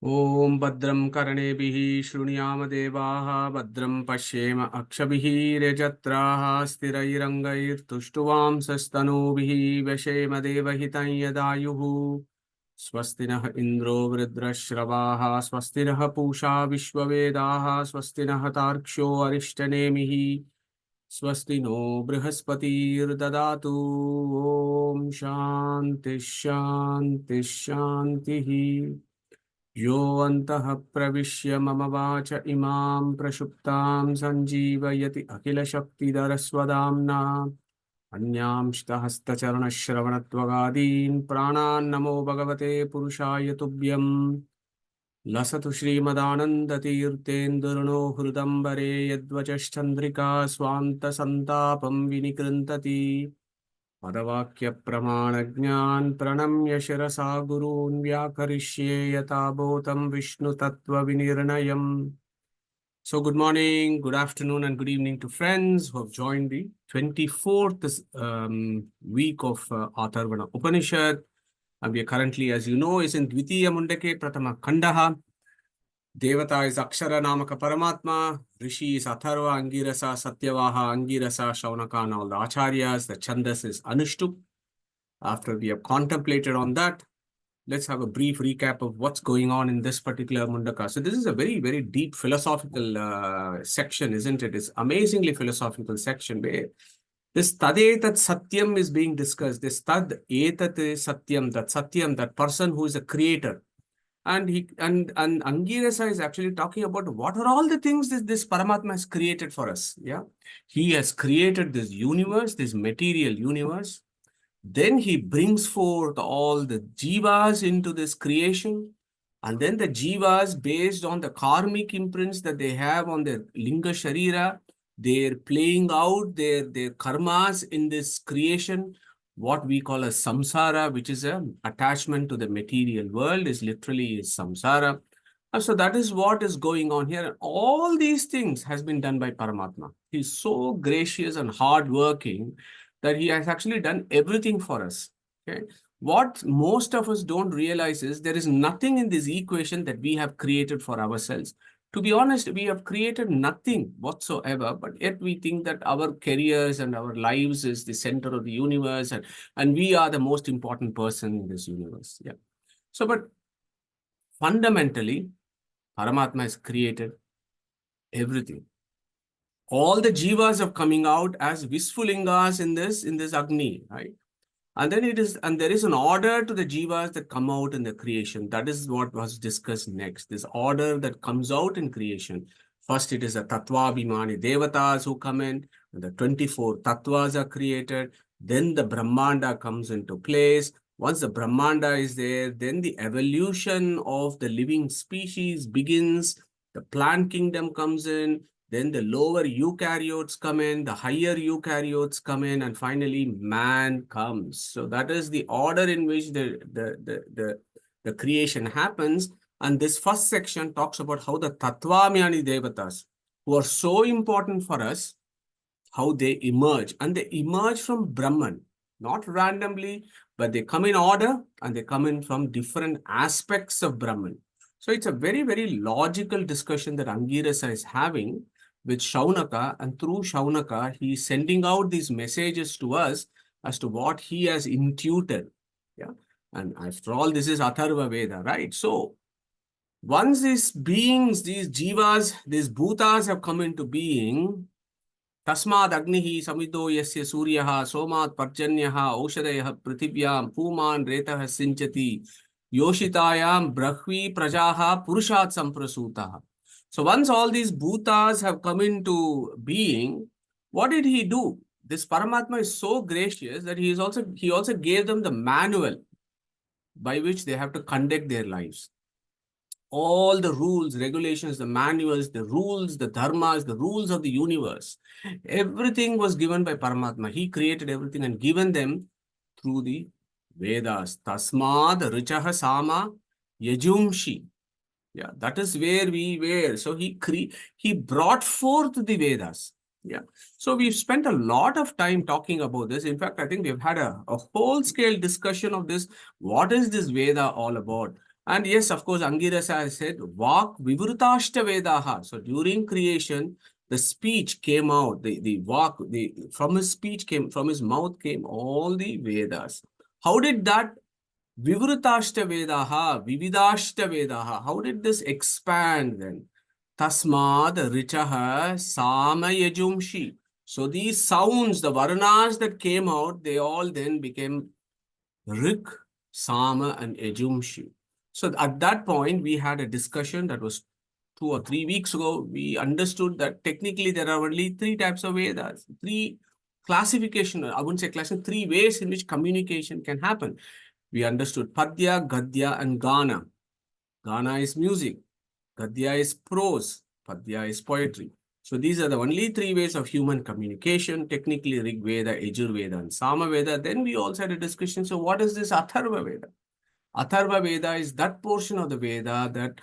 Om Badram Karnebihi Shrunyama Devaha Badram Pashyema Akshabihi Rejatraha Sthirairangayir Tushtuvam Sastanubihi Veshema Devahitan Yadayuhu Swastinah Indro Vridrashravaha Swastinah Pusha Vishwavedaha Swastinah Tarksho Arishtanemihi Swastino Brihaspatiir Dadatu Om Shanti Shanti Shantihi यो अन्तः प्रविश्य मम watch इमां प्रक्षुप्तां सञ्जीवयति अखिलशक्तिधरस्वदाम्ना अन्यांश्च हस्तचरणश्रवणत्वगादीन् प्राणान् नमो भगवते पुरुषाय तुभ्यम् लसतु श्रीमदानन्दतीर्थेन्दुर्नो हृदम्बरे यद्वचश्चन्द्रिका स्वान्तसन्तापं विनिकृन्तति पदवाक्यप्रमाणज्ञान प्रणम्य शिरसा गुरून् व्याकरिष्ये यथाभूतं विष्णुतत्त्वविनिर्णयम्. So good morning, good afternoon and good evening to friends who have joined the 24th week of Atharvana Upanishad. And we are currently, as you know, is in Dvitiya Mundake Pratama Khandaha. Devata is Akshara Namaka Paramatma, Rishi is Atharva, Angirasa, Satyavaha, Angirasa, Shuanaka and all the Acharyas. The Chandas is Anushtup. After we have contemplated on that, let's have a brief recap of what's going on in this particular Mundaka. So this is a very, very deep philosophical section, isn't it? It's amazingly philosophical section where this Tadetat Satyam is being discussed. This Tad Etat Satyam, that person who is a creator. And Angirasa is actually talking about what are all the things this Paramatma has created for us. Yeah, he has created this universe, this material universe. Then he brings forth all the jivas into this creation. And then the jivas, based on the karmic imprints that they have on their linga sharira, they're playing out their karmas in this creation. What we call as samsara, which is an attachment to the material world, is literally samsara. And so that is what is going on here. All these things has been done by Paramatma. He's so gracious and hardworking that he has actually done everything for us. Okay. What most of us don't realize is there is nothing in this equation that we have created for ourselves. To be honest, we have created nothing whatsoever, but yet we think that our careers and our lives is the center of the universe, and we are the most important person in this universe. Yeah. So, but fundamentally, Paramatma has created everything. All the jivas are coming out as Visfulingas in this Agni, right? And then there is an order to the jivas that come out in the creation. That is what was discussed next. This order that comes out in creation. First, it is the Tattvabhimani Devatas who come in, and the 24 Tattvas are created. Then the Brahmanda comes into place. Once the Brahmanda is there, then the evolution of the living species begins. The plant kingdom comes in. Then the lower eukaryotes come in, the higher eukaryotes come in, and finally man comes. So that is the order in which the creation happens. And this first section talks about how the Tattvamyani Devatas, who are so important for us, how they emerge. And they emerge from Brahman, not randomly, but they come in order and they come in from different aspects of Brahman. So it's a very, very logical discussion that Angirasa is having with Shuanaka, and through Shuanaka, he is sending out these messages to us as to what he has intuited. Yeah. And after all, this is Atharva Veda, right? So once these beings, these jivas, these bhutas have come into being, Tasmad Agnihi Samido Yasya Suryaha Somat Parjanyaha Aushadayah Prithivyam Puman Retah Sinchati Yoshitayam Brahvi Prajaha Purushat Samprasutaha. So once all these bhutas have come into being, what did he do? This Paramatma is so gracious that he also gave them the manual by which they have to conduct their lives. All the rules, regulations, the manuals, the rules, the dharmas, the rules of the universe, everything was given by Paramatma. He created everything and given them through the Vedas. Tasmad Richaha Sama Yajumshi. Yeah, that is where we were. So he brought forth the Vedas. Yeah. So we've spent a lot of time talking about this. In fact, I think we've had a whole scale discussion of this. What is this Veda all about? And yes, of course, Angirasa said, Vak Vivrutashta Vedaha. So during creation, the speech came out, the Vak, from his speech came, from his mouth came all the Vedas. How did that Vivrutashta Vedaha, Vividashta Vedaha, how did this expand then? Tasmad Richaha Sama Yajumshi. So these sounds, the Varanas that came out, they all then became Rik, Sama, and Yajumshi. So at that point, we had a discussion that was 2 or 3 weeks ago. We understood that technically there are only three types of Vedas, three classification, I wouldn't say classification, three ways in which communication can happen. We understood Padya, Gadya, and Gana. Gana is music, Gadya is prose, Padya is poetry. So these are the only three ways of human communication, technically Rig Veda, Yajur Veda, and Sama Veda. Then we also had a discussion, so what is this Atharva Veda? Atharva Veda is that portion of the Veda that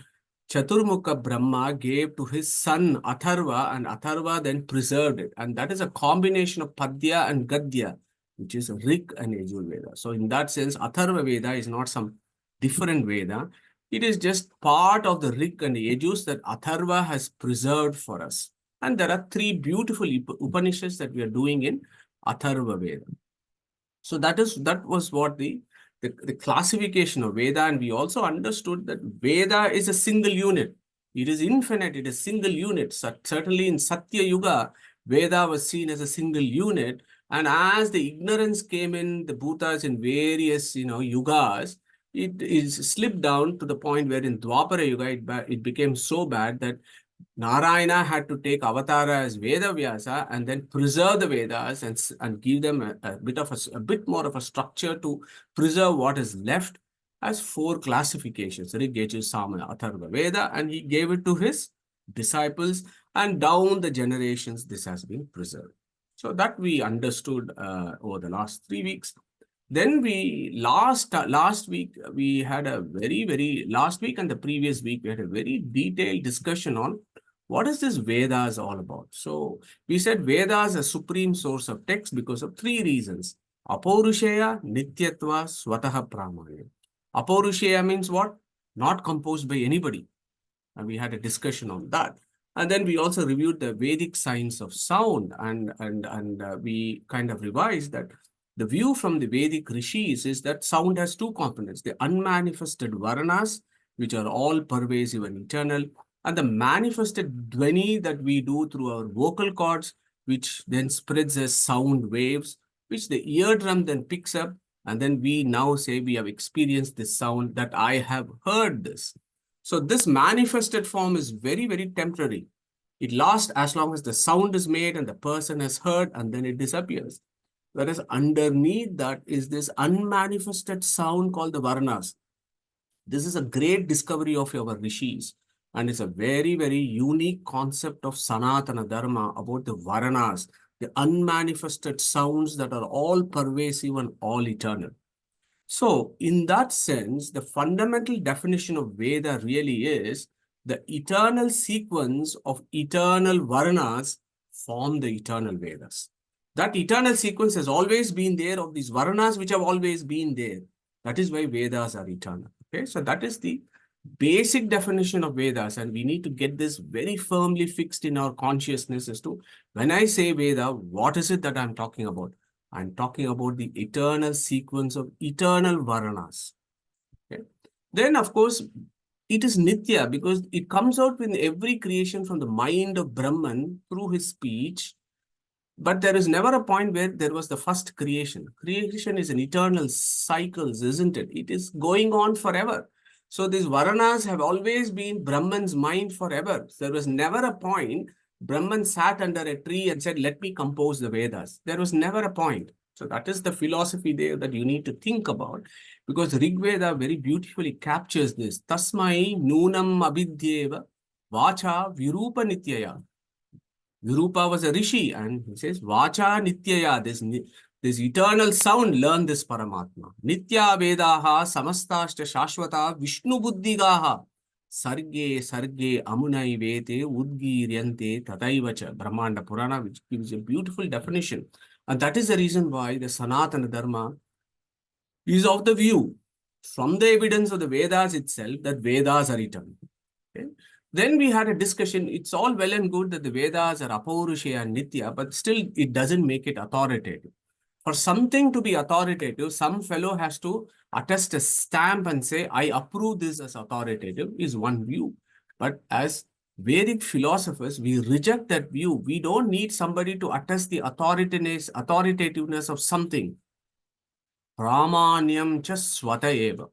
Chaturmukha Brahma gave to his son Atharva, and Atharva then preserved it. And that is a combination of Padya and Gadya, which is Rig and Yajur Veda. So in that sense, Atharva Veda is not some different Veda. It is just part of the Rig and the Yajus that Atharva has preserved for us. And there are three beautiful Upanishads that we are doing in Atharva Veda. So that was what the classification of Veda, and we also understood that Veda is a single unit. It is infinite, it is single unit. Certainly in Satya Yuga, Veda was seen as a single unit. And as the ignorance came in, the Bhutas in various yugas, it is slipped down to the point where in Dwapara Yuga, it became so bad that Narayana had to take avatara as Veda Vyasa and then preserve the Vedas and give them a bit more of a structure to preserve what is left as four classifications, Rig, Yajur, Sama, Atharva Veda, and he gave it to his disciples, and down the generations this has been preserved. So that we understood over the last 3 weeks. Then last week we had a last week and the previous week we had a very detailed discussion on what is this Vedas all about. So we said Vedas are a supreme source of text because of three reasons. Apaurushaya, Nityatva, Swataha Pramanya. Apaurushaya means what? Not composed by anybody. And we had a discussion on that. And then we also reviewed the Vedic science of sound, and we kind of revised that the view from the Vedic rishis is that sound has two components: the unmanifested varanas, which are all pervasive and eternal, and the manifested dhvani that we do through our vocal cords, which then spreads as sound waves, which the eardrum then picks up, and then we now say we have experienced this sound, that I have heard this. So this manifested form is very, very temporary. It lasts as long as the sound is made and the person has heard, and then it disappears. Whereas underneath that is this unmanifested sound called the Varanas. This is a great discovery of our rishis. And it's a very, very unique concept of Sanatana Dharma about the Varanas, the unmanifested sounds that are all pervasive and all eternal. So in that sense, the fundamental definition of Veda really is the eternal sequence of eternal Varanas form the eternal Vedas. That eternal sequence has always been there of these Varanas which have always been there. That is why Vedas are eternal. Okay, so that is the basic definition of Vedas, and we need to get this very firmly fixed in our consciousness as to when I say Veda, what is it that I'm talking about? I'm talking about the eternal sequence of eternal Varanas. Okay. Then, of course, it is Nitya because it comes out in every creation from the mind of Brahman through his speech. But there is never a point where there was the first creation. Creation is an eternal cycle, isn't it? It is going on forever. So these Varanas have always been Brahman's mind forever. There was never a point Brahman sat under a tree and said, let me compose the Vedas. There was never a point. So that is the philosophy there that you need to think about, because Rig Veda very beautifully captures this. Tasmai Nunam Abhidyeva Vacha Virupa Nityaya. Virupa was a rishi, and he says, Vacha Nityaya, this eternal sound, learn this Paramatma. Nitya Vedaha Samastashta Shashvata Vishnu Buddhigaha Sarge Sarge Amunai Vete Udgiryante Tataivacha Brahmanda Purana, which gives a beautiful definition. And that is the reason why the Sanatana Dharma is of the view from the evidence of the Vedas itself that Vedas are eternal. Okay? Then we had a discussion. It's all well and good that the Vedas are Apaurushaya and Nitya, but still it doesn't make it authoritative. For something to be authoritative, some fellow has to attest a stamp and say, I approve this as authoritative, is one view. But as Vedic philosophers, we reject that view. We don't need somebody to attest the authoritativeness of something. Pramanyam cha swata eva.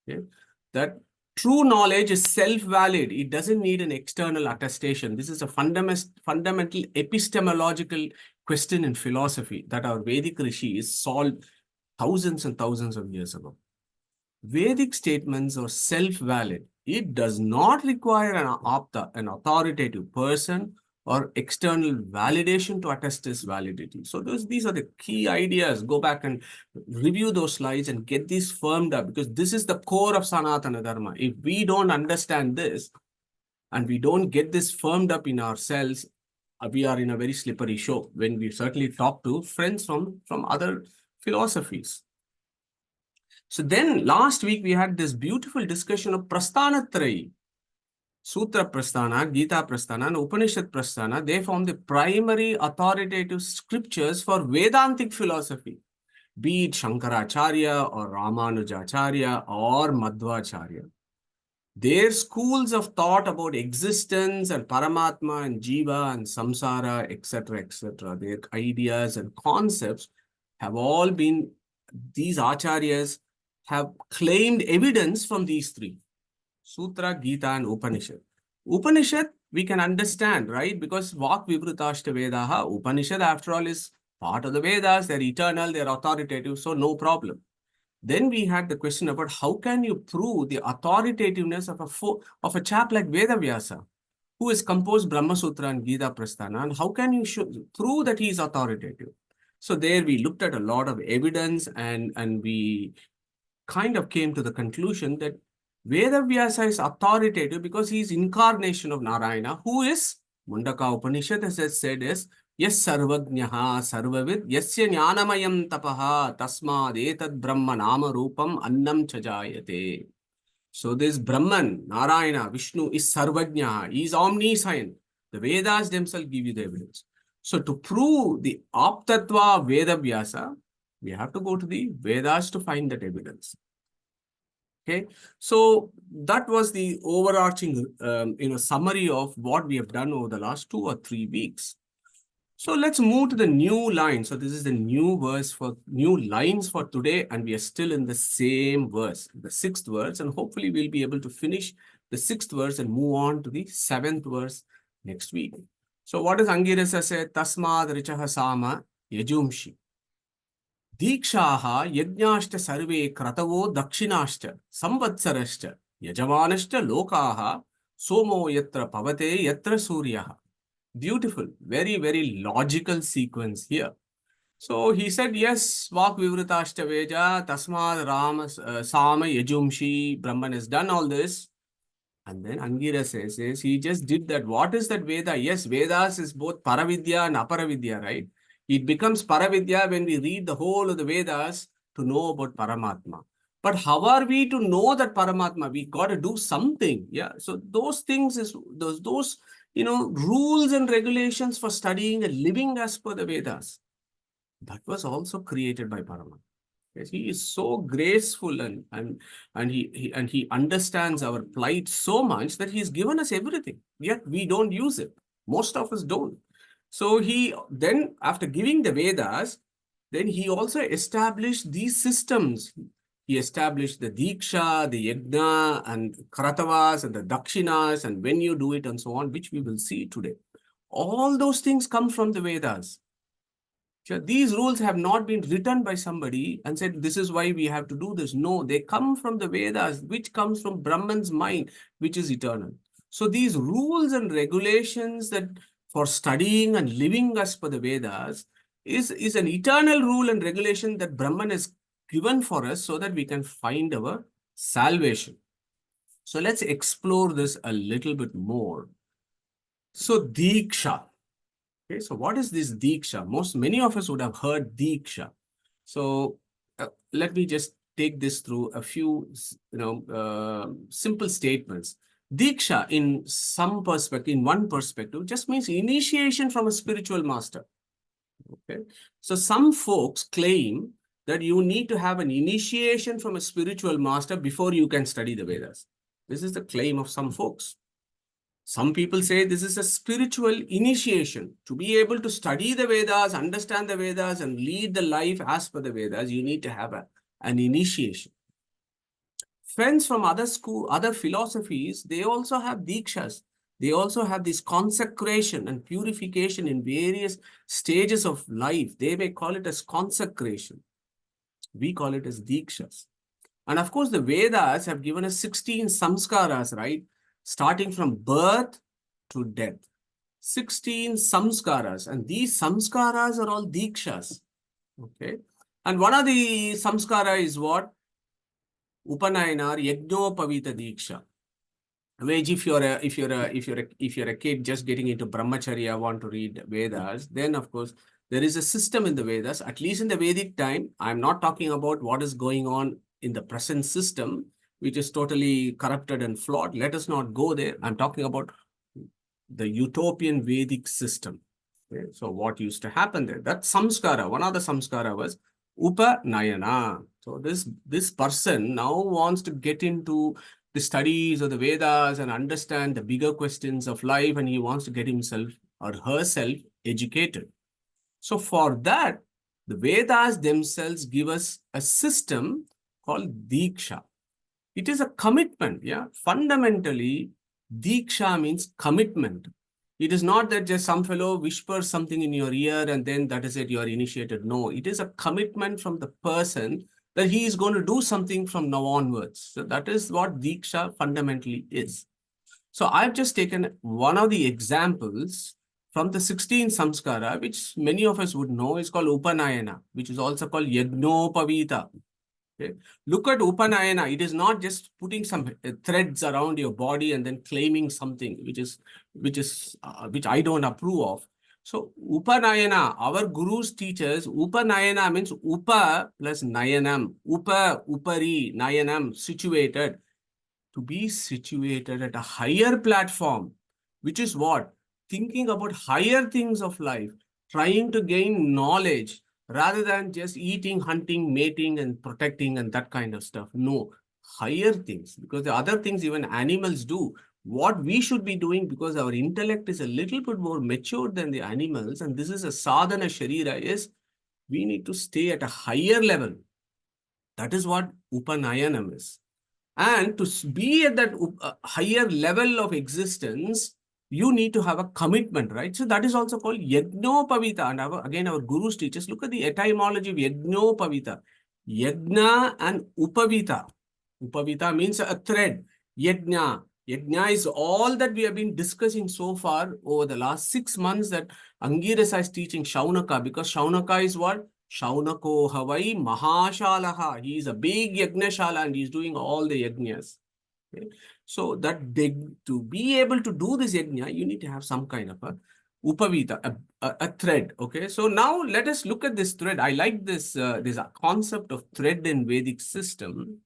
Okay? That true knowledge is self-valid. It doesn't need an external attestation. This is a fundamental epistemological question in philosophy that our Vedic rishis solved thousands and thousands of years ago. Vedic statements are self-valid. It does not require an authoritative person or external validation to attest its validity. So these are the key ideas. Go back and review those slides and get these firmed up, because this is the core of Sanatana Dharma. If we don't understand this and we don't get this firmed up in ourselves, we are in a very slippery slope when we certainly talk to friends from other philosophies. So then last week we had this beautiful discussion of Prasthanatrayi. Sutra Prasthana, Gita Prasthana, and Upanishad Prasthana. They form the primary authoritative scriptures for Vedantic philosophy, be it Shankaracharya or Ramanujacharya or Madhvacharya. Their schools of thought about existence and Paramatma and Jiva and Samsara, etc., their ideas and concepts have all been, these acharyas have claimed evidence from these three: Sutra, Gita, and Upanishad. Upanishad, we can understand, right? Because Vak Vivritashta Vedaha, Upanishad, after all, is part of the Vedas. They're eternal, they're authoritative, so no problem. Then we had the question about how can you prove the authoritativeness of a chap like Vedavyasa, who has composed Brahma Sutra and Gita Prasthana, and how can you prove that he is authoritative? So there we looked at a lot of evidence, and we kind of came to the conclusion that Vedavyasa is authoritative because he is incarnation of Narayana, who is, Mundaka Upanishad has said, is Yes sarvajnaha sarvavid yasya jnanamayam tapaha tasmad etad brahma nama rupam annam chajayate. So this Brahman, Narayana, Vishnu is sarvajnaha. He is omniscient. The Vedas themselves give you the evidence. So to prove the aptatva Vedavyasa, we have to go to the Vedas to find that evidence. Okay, so that was the overarching summary of what we have done over the last 2 or 3 weeks. So let's move to the new line. So this is the new verse for new lines for today, and we are still in the same verse, the 6th verse, and hopefully we'll be able to finish the 6th verse and move on to the 7th verse next week. So what does Angirasa say? Tasmad richaha sama yajumshi. Dikshaha yajnashta sarve kratavo dakshinashta samvatsarashta yajamanashta lokaha somo yatra pavate yatra suryaha. Beautiful, very, very logical sequence here. So he said, yes, Vak Vivritashta Veja, Tasmad Rama Sama Yajumshi, Brahman has done all this. And then Angirasa says, he just did that. What is that Veda? Yes, Vedas is both Paravidya and Aparavidya, right? It becomes Paravidya when we read the whole of the Vedas to know about Paramatma. But how are we to know that Paramatma? We got to do something. Yeah. So those things is those rules and regulations for studying and living as per the Vedas. That was also created by Paramatma. Yes, he is so graceful and he understands our plight so much that he's given us everything. Yet we don't use it. Most of us don't. So he then, after giving the Vedas, then he also established these systems. He established the Diksha, the Yajna, and Kratavas, and the Dakshinas, and when you do it, and so on, which we will see today. All those things come from the Vedas. These rules have not been written by somebody and said, this is why we have to do this. No, they come from the Vedas, which comes from Brahman's mind, which is eternal. So these rules and regulations that for studying and living as per the Vedas is an eternal rule and regulation that Brahman has given for us so that we can find our salvation. So let's explore this a little bit more. So Diksha. Okay, so what is this Diksha? Many of us would have heard Diksha. So let me just take this through a few, simple statements. Diksha, in some perspective, in one perspective, just means initiation from a spiritual master. Okay, so some folks claim that you need to have an initiation from a spiritual master before you can study the Vedas. This is the claim of some folks. Some people say this is a spiritual initiation. To be able to study the Vedas, understand the Vedas, and lead the life as per the Vedas, you need to have an initiation. Friends from other philosophies, they also have dikshas. They also have this consecration and purification in various stages of life. They may call it as consecration. We call it as dikshas. And of course, the Vedas have given us 16 samskaras, right? Starting from birth to death. 16 samskaras. And these samskaras are all dikshas. Okay. And one of the samskara is what? Upanayana or Yagnopavita Diksha. Which if you're a kid just getting into brahmacharya, want to read Vedas, then of course there is a system in the Vedas, at least in the Vedic time. I'm not talking about what is going on in the present system, which is totally corrupted and flawed. Let us not go there. I'm talking about the utopian Vedic system. Okay? So what used to happen there? That samskara, one of the samskara was Upanayana. So this person now wants to get into the studies of the Vedas and understand the bigger questions of life, and he wants to get himself or herself educated. So for that, the Vedas themselves give us a system called Diksha. It is a commitment, yeah. Fundamentally, Diksha means commitment. It is not that just some fellow whispers something in your ear and then that is it, you are initiated. No, it is a commitment from the person that he is going to do something from now onwards. So that is what Diksha fundamentally is. So I've just taken one of the examples from the 16 samskara, which many of us would know is called Upanayana, which is also called Yagnopavita. Okay. Look at Upanayana. It is not just putting some threads around your body and then claiming something, which I don't approve of. So Upanayana, our gurus teachers, Upanayana means Upa plus Nayanam. Upa, Upari, Nayanam, situated. To be situated at a higher platform, which is what? Thinking about higher things of life, trying to gain knowledge, rather than just eating, hunting, mating, and protecting and that kind of stuff. No, higher things, because the other things even animals do. What we should be doing, because our intellect is a little bit more mature than the animals, and this is a sadhana sharira, is we need to stay at a higher level. That is what Upanayanam is. And to be at that higher level of existence, you need to have a commitment, right? So that is also called Yagnopavita. And again, our gurus teachers, look at the etymology of Yagnopavita. Yagna and Upavita. Upavita means a thread. Yagna. Yagna is all that we have been discussing so far over the last 6 months, that Angirasa is teaching Shuanaka, because Shuanaka is what? Shaunako Havai Mahashalaha. He is a big Yagnashala and he is doing all the Yagnas. Okay? So that to be able to do this Yagna, you need to have some kind of a Upavita, a thread. Okay, so now let us look at this thread. I like this concept of thread in Vedic system.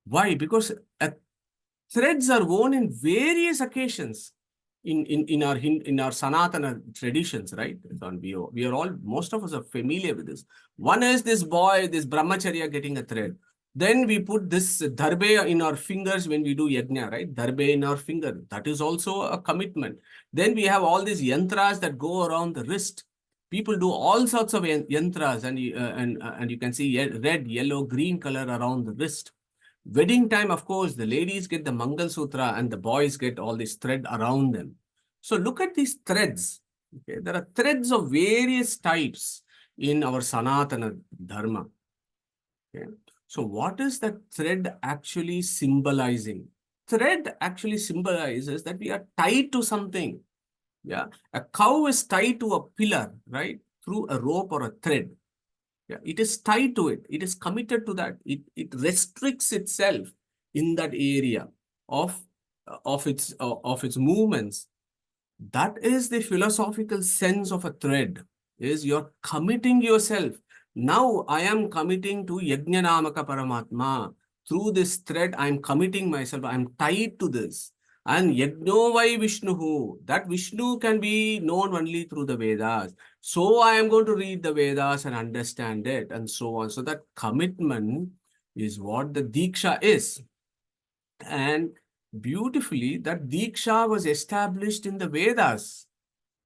Why? Because threads are worn in various occasions in our Sanatana traditions, right? We are all, most of us are familiar with this. One is this brahmacharya getting a thread. Then we put this dharbe in our fingers when we do yajna, right? Dharbe in our finger. That is also a commitment. Then we have all these yantras that go around the wrist. People do all sorts of yantras, and you can see red, yellow, green color around the wrist. Wedding time, of course, the ladies get the Mangal Sutra and the boys get all this thread around them. So look at these threads. Okay? There are threads of various types in our Sanatana Dharma. Okay? So what is that thread actually symbolizing? Thread actually symbolizes that we are tied to something. Yeah, a cow is tied to a pillar, right? Through a rope or a thread. Yeah, it is tied to it. It is committed to that. It restricts itself in that area of its movements. That is the philosophical sense of a thread. Is you're committing yourself. Now I am committing to Yajnanamaka Paramatma. Through this thread, I am committing myself. I am tied to this. And Yajno vai Vishnuhu. That Vishnu can be known only through the Vedas. So I am going to read the Vedas and understand it, and so on. So that commitment is what the Diksha is. And beautifully, that Diksha was established in the Vedas.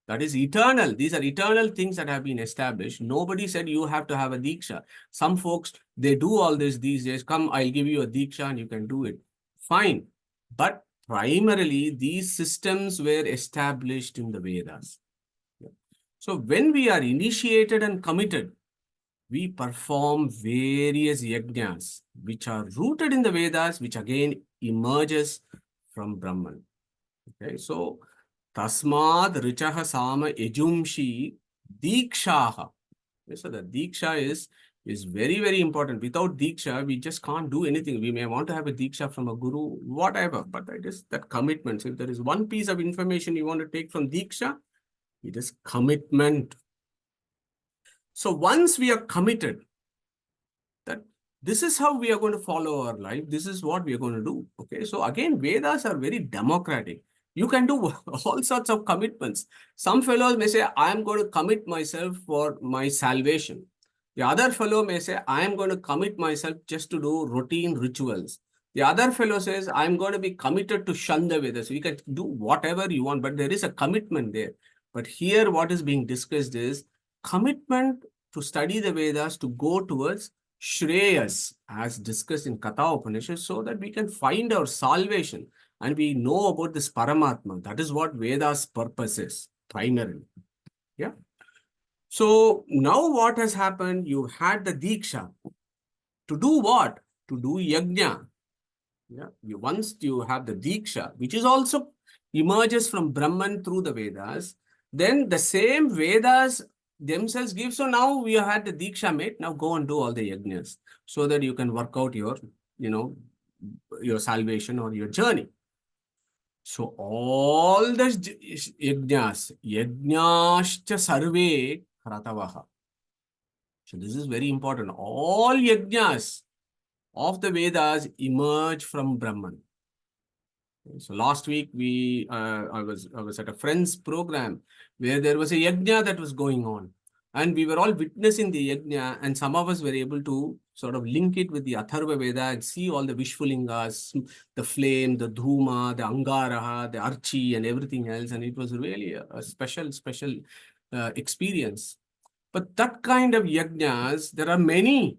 That is eternal. These are eternal things that have been established. Nobody said you have to have a Diksha. Some folks, they do all this these days. Come, I'll give you a Diksha and you can do it. Fine. But primarily, these systems were established in the Vedas. So when we are initiated and committed, we perform various yajnas, which are rooted in the Vedas, which again emerges from Brahman. Okay, so Tasmad Richaha Sama Ejumshi Dikshaha. So the Diksha is very, very important. Without Diksha, we just can't do anything. We may want to have a Diksha from a Guru, whatever, but it is that commitment. So if there is one piece of information you want to take from Diksha, it is commitment. So once we are committed, that this is how we are going to follow our life. This is what we are going to do. Okay. So again, Vedas are very democratic. You can do all sorts of commitments. Some fellows may say, I am going to commit myself for my salvation. The other fellow may say, I am going to commit myself just to do routine rituals. The other fellow says, I am going to be committed to shun the Vedas. So you can do whatever you want, but there is a commitment there. But here what is being discussed is commitment to study the Vedas, to go towards Shreyas, as discussed in Katha Upanishad, so that we can find our salvation and we know about this Paramatma. That is what Veda's purpose is, primarily. Yeah. So now what has happened? You had the Diksha. To do what? To do Yajna. Yeah. Once you have the Diksha, which is also emerges from Brahman through the Vedas, then the same Vedas themselves give. So now we have had the Diksha made. Now go and do all the Yajnas so that you can work out your, your salvation or your journey. So all the yajnascha sarve kratavaha. So this is very important. All yajnas of the Vedas emerge from Brahman. So last week I was at a friend's program where there was a yajna that was going on, and we were all witnessing the yajna, and some of us were able to sort of link it with the Atharva Veda and see all the Vishfulingas, the flame, the Dhuma, the Angaraha, the Archi, and everything else, and it was really a special experience. But that kind of yajnas, there are many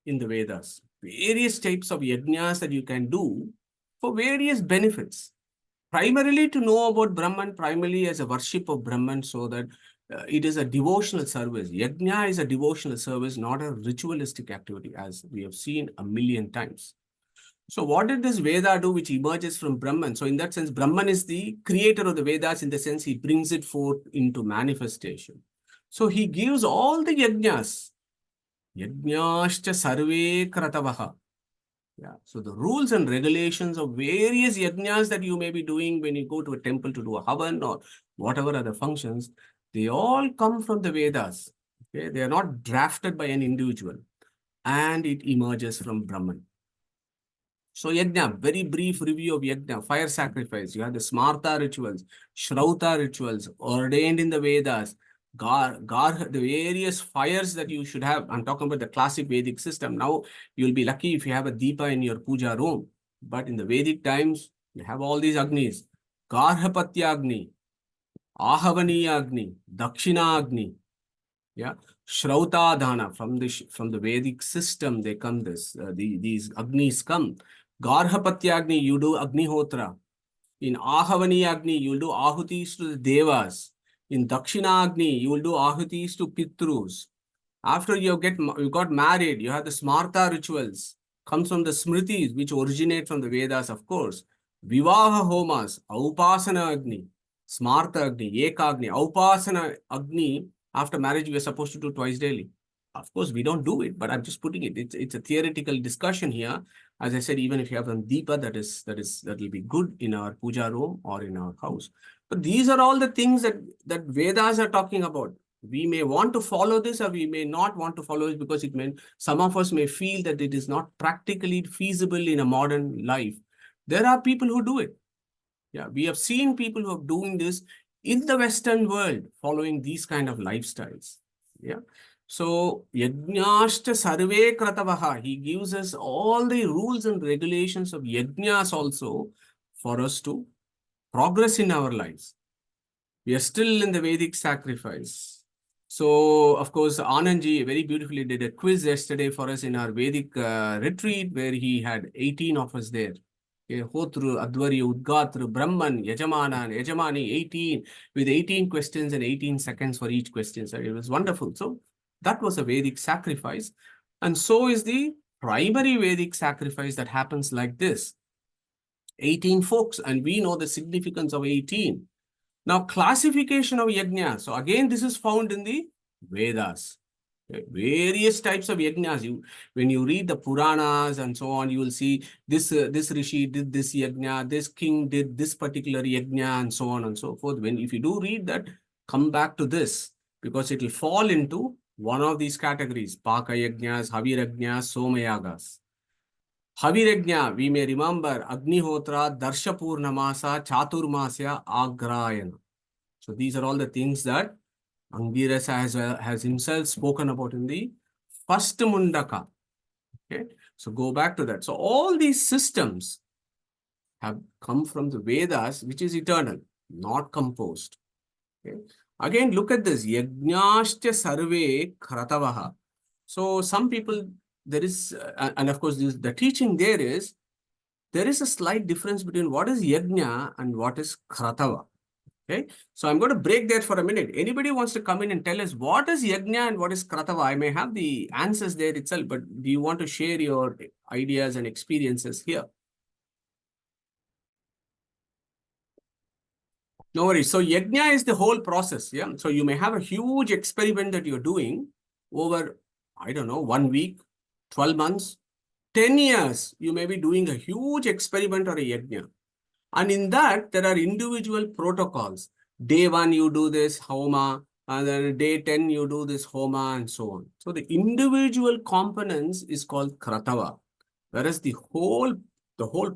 in the Vedas, various types of yajnas that you can do for various benefits. Primarily to know about Brahman, primarily as a worship of Brahman, so that it is a devotional service. Yajna is a devotional service, not a ritualistic activity, as we have seen a million times. So what did this Veda do which emerges from Brahman? So in that sense, Brahman is the creator of the Vedas, in the sense he brings it forth into manifestation. So he gives all the yajnas. Yajnascha sarve kratavaha. Yeah. So the rules and regulations of various yajnas that you may be doing when you go to a temple to do a havan or whatever other functions, they all come from the Vedas. Okay? They are not drafted by an individual, and it emerges from Brahman. So yajna, very brief review of yajna, fire sacrifice. You have the smarta rituals, shrauta rituals ordained in the Vedas, the various fires that you should have. I'm talking about the classic Vedic system. Now you'll be lucky if you have a deepa in your puja room. But in the Vedic times, you have all these agnis. Garhapatya agni, ahavaniya agni, dakshina agni. Yeah, Shrauta Dhana, from the Vedic system, they come these Agnis come. Garhapatya Agni, you do Agnihotra. In Ahavani Agni, you will do Ahutis to the Devas. In Dakshina Agni, you will do Ahutis to Pitrus. After you got married, you have the Smarta rituals. Comes from the Smritis, which originate from the Vedas, of course. Vivaha Homas, Aupasana Agni, Smarta Agni, Ekagni, Aupasana Agni. After marriage, we are supposed to do twice daily. Of course, we don't do it, but I'm just putting it. It's a theoretical discussion here. As I said, even if you have a deepa, that will be good in our puja room or in our house. But these are all the things that Vedas are talking about. We may want to follow this or we may not want to follow it because some of us may feel that it is not practically feasible in a modern life. There are people who do it. Yeah, we have seen people who are doing this in the Western world, following these kind of lifestyles. Yeah. So, Yajnashta Sarve Kratavaha, he gives us all the rules and regulations of Yajnas also for us to progress in our lives. We are still in the Vedic sacrifice. So, of course, Anandji very beautifully did a quiz yesterday for us in our Vedic retreat where he had 18 of us there. Hotru, Advari, Udgatru, Brahman, Yajamana, and Yajamani, 18, with 18 questions and 18 seconds for each question. So it was wonderful. So that was a Vedic sacrifice. And so is the primary Vedic sacrifice that happens like this. 18 folks, and we know the significance of 18. Now, classification of yajna. So again, this is found in the Vedas. Various types of yajnas. When you read the Puranas and so on, you will see this rishi did this yajna, this king did this particular yajna, and so on and so forth. If you do read that, come back to this because it will fall into one of these categories: Paka yajnas, Havirajnas, Somayagas. Havirajna, we may remember Agnihotra, Darshapurnamasa, Chaturmasya, Agrayana. So these are all the things that Angirasa has himself spoken about in the first Mundaka. Okay, so go back to that. So all these systems have come from the Vedas, which is eternal, not composed. Okay. Again, look at this. Yajnashcha sarve kratavaha. So some people, there is, and of course, the teaching there is a slight difference between what is yajna and what is kratava. Okay, so I'm going to break there for a minute. Anybody wants to come in and tell us what is yajna and what is kratava? I may have the answers there itself, but do you want to share your ideas and experiences here? No worries. So yajna is the whole process. Yeah. So you may have a huge experiment that you're doing over, I don't know, 1 week, 12 months, 10 years. You may be doing a huge experiment or a yajna. And in that, there are individual protocols. Day 1, you do this homa, and then day 10, you do this homa, and so on. So the individual components is called kratava, whereas the whole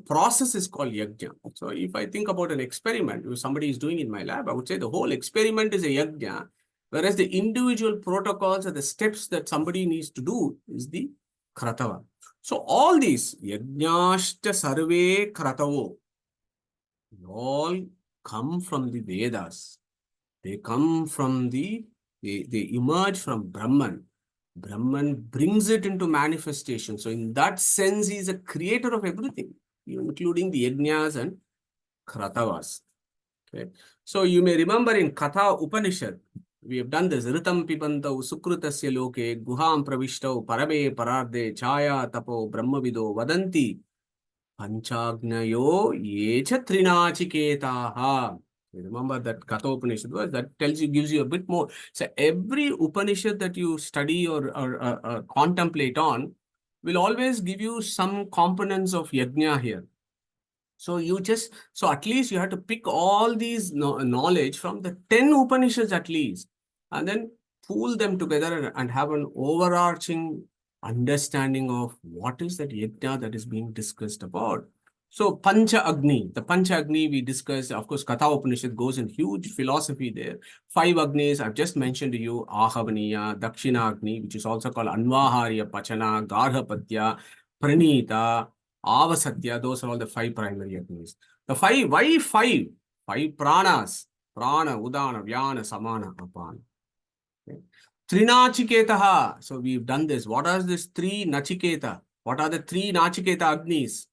process is called yajna. So if I think about an experiment, if somebody is doing in my lab, I would say the whole experiment is a yajna, whereas the individual protocols or the steps that somebody needs to do is the kratava. So all these yajnashta sarve kratavo, all come from the Vedas. They come from they emerge from Brahman. Brahman brings it into manifestation. So in that sense, he is a creator of everything, including the yajnas and kratavas. Okay. So you may remember in Katha Upanishad, we have done this. Ritam pipantau sukrutasya loke guham pravishtav parame pararde chaya tapo brahmavido vadanti Panchagnayo yecha trinachiketaha. Remember that Katha Upanishad was that gives you a bit more. So every Upanishad that you study or contemplate on will always give you some components of yajna here. So at least you have to pick all these knowledge from the 10 Upanishads at least, and then pool them together and have an overarching understanding of what is that yajna that is being discussed about. So Pancha Agni, the Pancha Agni we discussed, of course, Katha Upanishad goes in huge philosophy there. 5 Agnis, I've just mentioned to you, Ahavaniya, Dakshina Agni, which is also called Anvaharya Pachana, Garhapatya, Pranita, Avasatya, those are all the 5 primary Agnis. The 5, why 5? 5 pranas, Prana, Udana, Vyana, Samana, Apana. Okay. Trinachiketaha. So we've done this. What are these 3 Nachiketa? What are the 3 Nachiketa Agnis?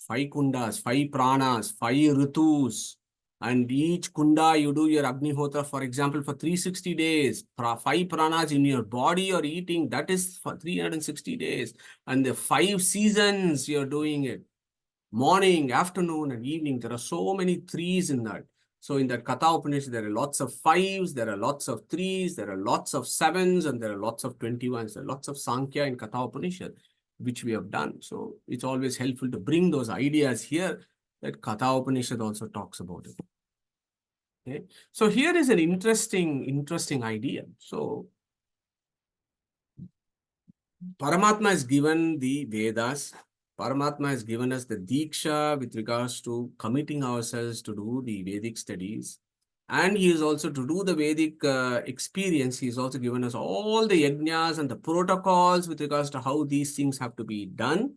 5 kundas, 5 pranas, 5 ritus. And each kunda, you do your Agnihotra, for example, for 360 days. 5 pranas in your body you're eating, that is for 360 days. And the 5 seasons you're doing it. Morning, afternoon, and evening. There are so many 3s in that. So in that Katha Upanishad, there are lots of 5s, there are lots of 3s, there are lots of 7s, and there are lots of 21s. There are lots of Sankhya in Katha Upanishad, which we have done. So it's always helpful to bring those ideas here that Katha Upanishad also talks about it. Okay. So here is an interesting idea. So Paramatma has given the Vedas. Paramatma has given us the Diksha with regards to committing ourselves to do the Vedic studies. And he is also to do the Vedic experience. He has also given us all the yajnas and the protocols with regards to how these things have to be done.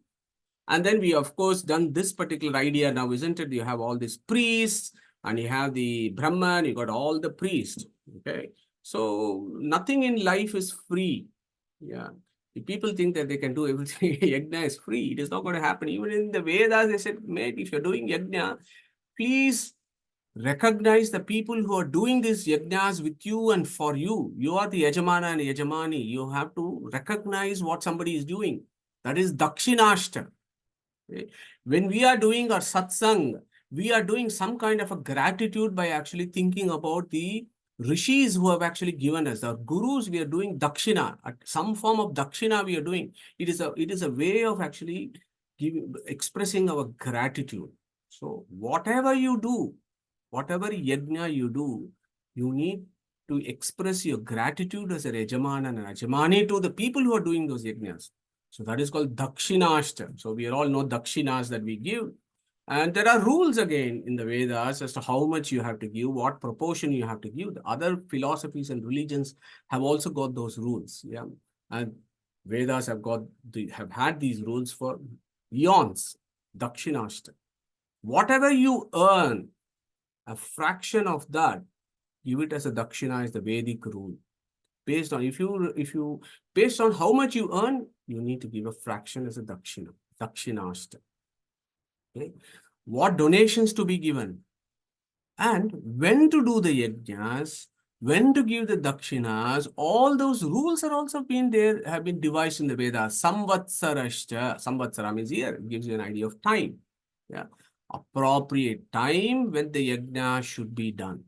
And then we, of course, done this particular idea now, isn't it? You have all these priests and you have the Brahman, you got all the priests. Okay. So nothing in life is free. Yeah. If people think that they can do everything, yajna is free. It is not going to happen. Even in the Vedas, they said, mate, if you're doing yajna, please recognize the people who are doing these yajnas with you and for you. You are the yajamana and yajamani. You have to recognize what somebody is doing. That is dakshinashta. When we are doing our satsang, we are doing some kind of a gratitude by actually thinking about the rishis who have actually given us, our gurus. We are doing dakshina, some form of dakshina we are doing. It is a way of actually expressing our gratitude. So whatever you do, whatever yajna you do, you need to express your gratitude as a Yajamana and Ajamani to the people who are doing those yajnas. So that is called Dakshinashta. So we all know Dakshinas that we give. And there are rules again in the Vedas as to how much you have to give, what proportion you have to give. The other philosophies and religions have also got those rules. Yeah. And Vedas have had these rules for eons. Dakshinashta. Whatever you earn, a fraction of that, give it as a dakshina is the Vedic rule. Based on based on how much you earn, you need to give a fraction as a dakshina, dakshinashta. Okay. What donations to be given, and when to do the yajnas, when to give the dakshinas, all those rules are also have been devised in the Vedas. Samvatsarashta, samvatsara means year, gives you an idea of time. Yeah. Appropriate time when the yajna should be done.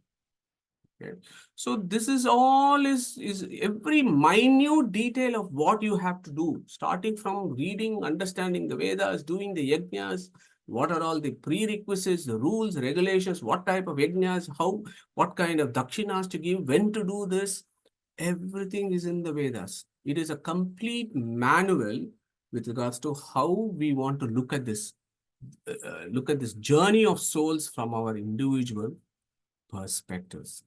Okay. So this is all is every minute detail of what you have to do, starting from reading, understanding the Vedas, doing the yajnas, what are all the prerequisites, the rules, regulations, what type of yajnas, what kind of dakshinas to give, when to do this, everything is in the Vedas. It is a complete manual with regards to how we want to look at this journey of souls from our individual perspectives.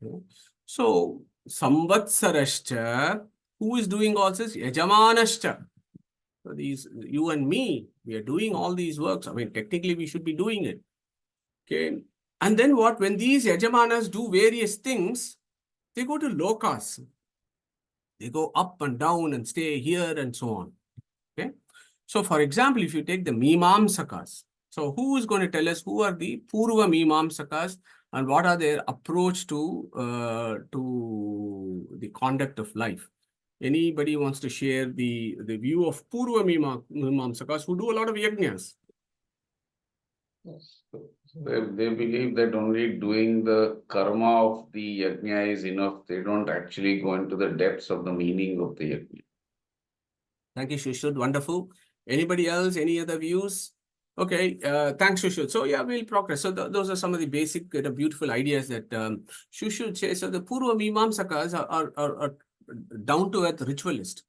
Okay. So, Samvatsarashcha, who is doing all this? Yajamanashcha. So, you and me, we are doing all these works. I mean, technically, we should be doing it. Okay. And then what? When these Yajamanas do various things, they go to lokas. They go up and down and stay here and so on. Okay. So, for example, if you take the Mimamsakas, so who is going to tell us who are the Purva Mimamsakas and what are their approach to the conduct of life? Anybody wants to share the view of Purva Mimamsakas who do a lot of yajnas? Yes. They believe that only doing the karma of the yajna is enough. They don't actually go into the depths of the meaning of the yajna. Thank you, Shushud. Wonderful. Anybody else? Any other views? Okay, thanks, Shushud. So yeah, we'll progress. So those are some of the basic, beautiful ideas that Shushud says. So the Purva Mimamsakas are down-to-earth ritualist.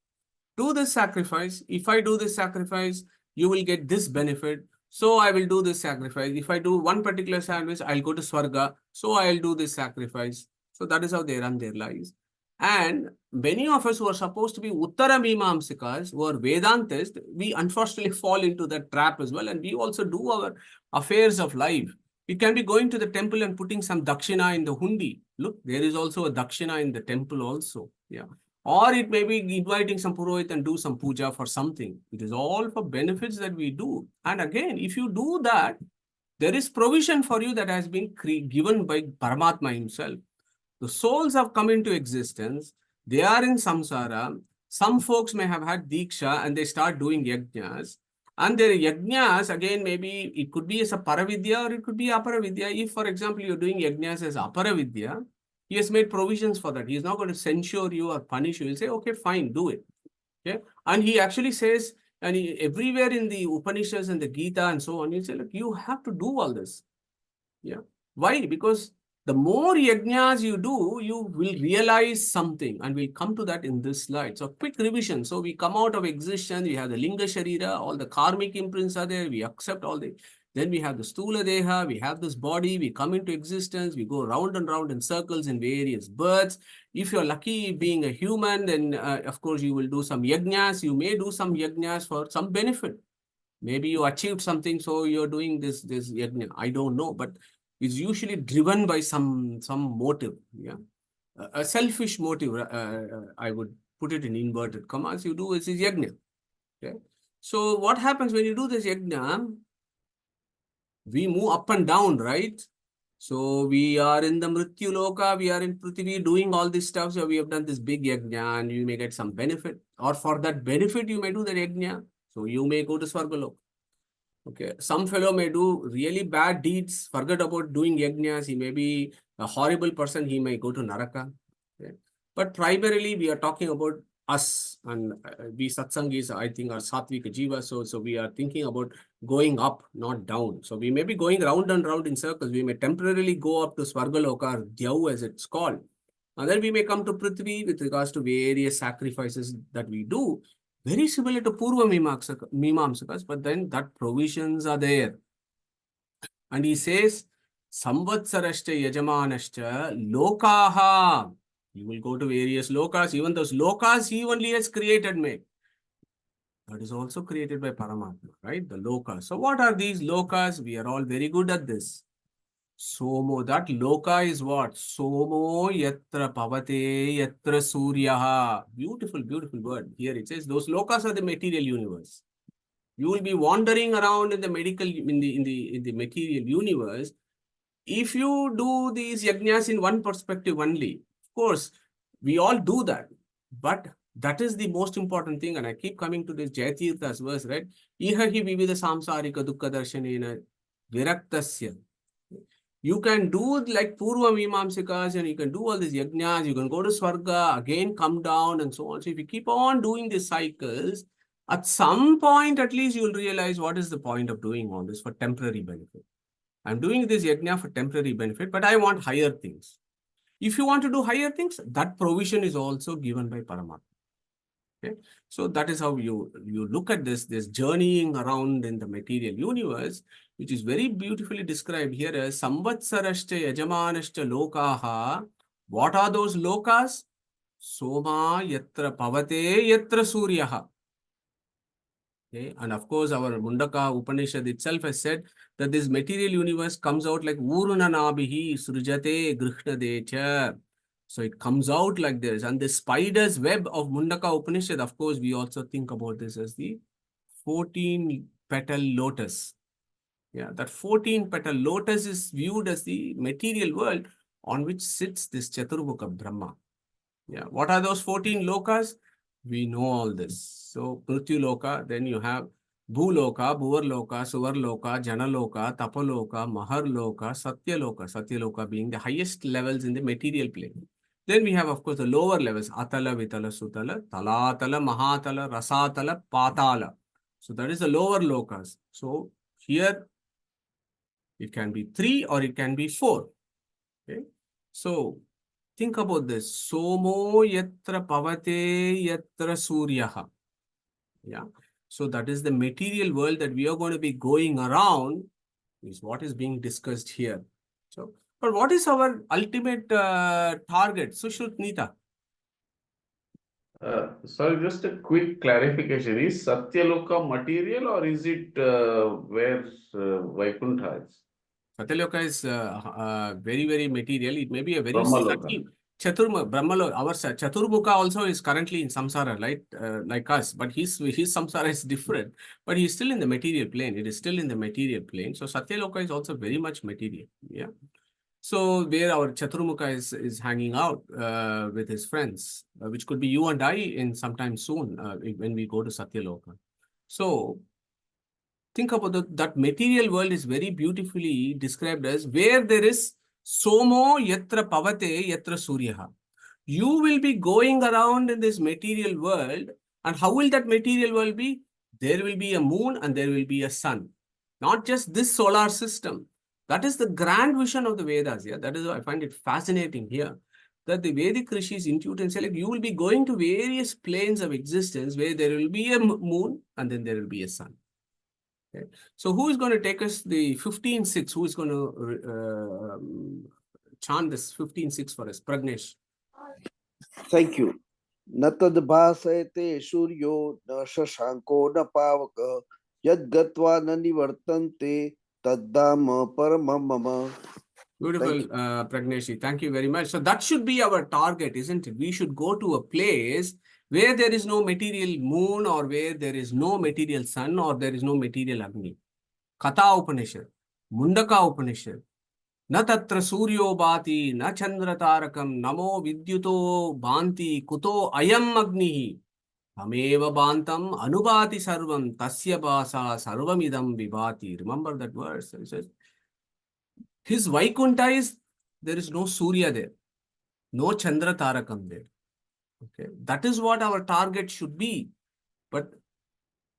Do this sacrifice. If I do this sacrifice, you will get this benefit. So I will do this sacrifice. If I do one particular sacrifice, I'll go to Swarga. So I'll do this sacrifice. So that is how they run their lives. And many of us who are supposed to be Uttara Mimamsikas, who are Vedantists, we unfortunately fall into that trap as well. And we also do our affairs of life. It can be going to the temple and putting some dakshina in the hundi. Look, there is also a dakshina in the temple also. Yeah. Or it may be inviting some purohit and do some puja for something. It is all for benefits that we do. And again, if you do that, there is provision for you that has been given by Paramatma himself. The souls have come into existence. They are in samsara. Some folks may have had diksha and they start doing yajnas. And their yajnas, again, maybe it could be as a paravidya or it could be aparavidya. If, for example, you're doing yajnas as aparavidya, he has made provisions for that. He is not going to censure you or punish you. He'll say, okay, fine, do it. Okay. And he actually says, and everywhere in the Upanishads and the Gita and so on, he'll say, look, you have to do all this. Yeah. Why? Because The more yajnas you do, you will realize something, and we'll come to that in this slide. So quick revision. So we come out of existence, we have the Linga Sharira, all the karmic imprints are there, we accept all the, then we have the Stula Deha, we have this body, we come into existence, we go round and round in circles in various births. If you're lucky being a human, then of course you will do some yajnas, you may do some yajnas for some benefit. Maybe you achieved something, so you're doing this yajna. I don't know, but it's usually driven by some motive. Yeah, a selfish motive. I would put it in inverted commas. You do this is yajna. Okay, so what happens when you do this yajna? We move up and down, right? So we are in the Mrityu Loka, we are in Prithvi doing all this stuff. So we have done this big yajna and you may get some benefit. Or for that benefit, you may do the yajna. So you may go to Swargaloka. Okay, some fellow may do really bad deeds, forget about doing yajnas. He may be a horrible person, he may go to Naraka. Okay. But primarily, we are talking about us, and we satsangis, I think, are Satvika Jiva. So we are thinking about going up, not down. So we may be going round and round in circles. We may temporarily go up to Swargaloka, or Dhyau as it's called. And then we may come to Prithvi with regards to various sacrifices that we do. Very similar to Purva Mimamsakas, but then that provisions are there. And he says, Samvatsarashcha Yajamanashcha Lokaha. You will go to various lokas. Even those lokas he only has created, made. That is also created by Paramatma, right? The lokas. So what are these lokas? We are all very good at this. Somo, that loka is what? Somo yatra pavate yatra suryaha. Beautiful, beautiful word. Here it says those lokas are the material universe. You will be wandering around in the in the material universe. If you do these yajnas in one perspective only, of course, we all do that. But that is the most important thing. And I keep coming to this Jayatirtha's verse, right? Ihahi vivida samsarika dukkha darshanena viraktasya. You can do like Purva Mimamsikas and you can do all these yajnas, you can go to Swarga, again come down and so on. So if you keep on doing these cycles, at some point at least you will realize what is the point of doing all this for temporary benefit. I'm doing this yajna for temporary benefit, but I want higher things. If you want to do higher things, that provision is also given by Paramatma. Okay? So that is how you look at this journeying around in the material universe, which is very beautifully described here as Samvatsarashcha Yajamanashcha Lokaha. What are those lokas? Soma yatra pavate yatra suryaha. Okay? And of course, our Mundaka Upanishad itself has said that this material universe comes out like Urunanabihi Srujate Grihnadecha. So it comes out like this. And the spider's web of Mundaka Upanishad, of course, we also think about this as the 14-petal lotus. Yeah, that 14-petal lotus is viewed as the material world on which sits this Chaturmukha Brahma. Yeah, what are those 14 lokas? We know all this. So, Prithvi Loka, then you have Bhuloka, Bhuvarloka, Suvarloka, Janaloka, Tapaloka, Maharloka, Satyaloka. Satyaloka being the highest levels in the material plane. Then we have, of course, the lower levels, Atala, Vitala, Sutala, Talatala, Mahatala, Rasatala, Patala. So that is the lower lokas. So here it can be 3 or it can be 4. Okay. So think about this. Somo yatra pavate yatra suryaha. Yeah. So that is the material world that we are going to be going around is what is being discussed here. So, but what is our ultimate target? Sushrut Sorry, just a quick clarification. Is Satyaloka material or is it where Vaikuntha is? Satyaloka is very, very material. It may be a very Brahmaloka. subtle Brahmaloka. Our Chaturmukha also is currently in samsara, right? Like us, but his samsara is different. But he's still in the material plane. It is still in the material plane. So Satyaloka is also very much material. Yeah. So where our Chaturmukha is hanging out with his friends, which could be you and I in sometime soon when we go to Satyaloka. So think about that material world is very beautifully described as where there is Somo yatra pavate yatra suryaha. You will be going around in this material world, and how will that material world be? There will be a moon and there will be a sun. Not just this solar system. That is the grand vision of the Vedas. Yeah, that is why I find it fascinating here. That the Vedic rishis intuit and say, like, you will be going to various planes of existence where there will be a moon and then there will be a sun. Okay. So who is going to take us the 15:6? Who is going to chant this 15:6 for us? Pragnesh. Thank you. न तद्भासयते सूर्यो न शशांको न पावकः यद्गत्वा न निवर्तन्ते तद्धाम परमं मम. Beautiful, Pragneshi. Thank you very much. So that should be our target, isn't it? We should go to a place where there is no material moon, or where there is no material sun, or there is no material Agni. Katha Upanishad, Mundaka Upanishad. Na tatra suryo bhati, na chandra tarakam, namo vidyuto bhanti, kuto ayam agnihi. Ameva bhantam anubhati sarvam, tasya bhasa sarvamidam vibhati. Remember that verse? It says, his Vaikunta is, there is no Surya there, no Chandra Tarakam there. Okay, that is what our target should be. But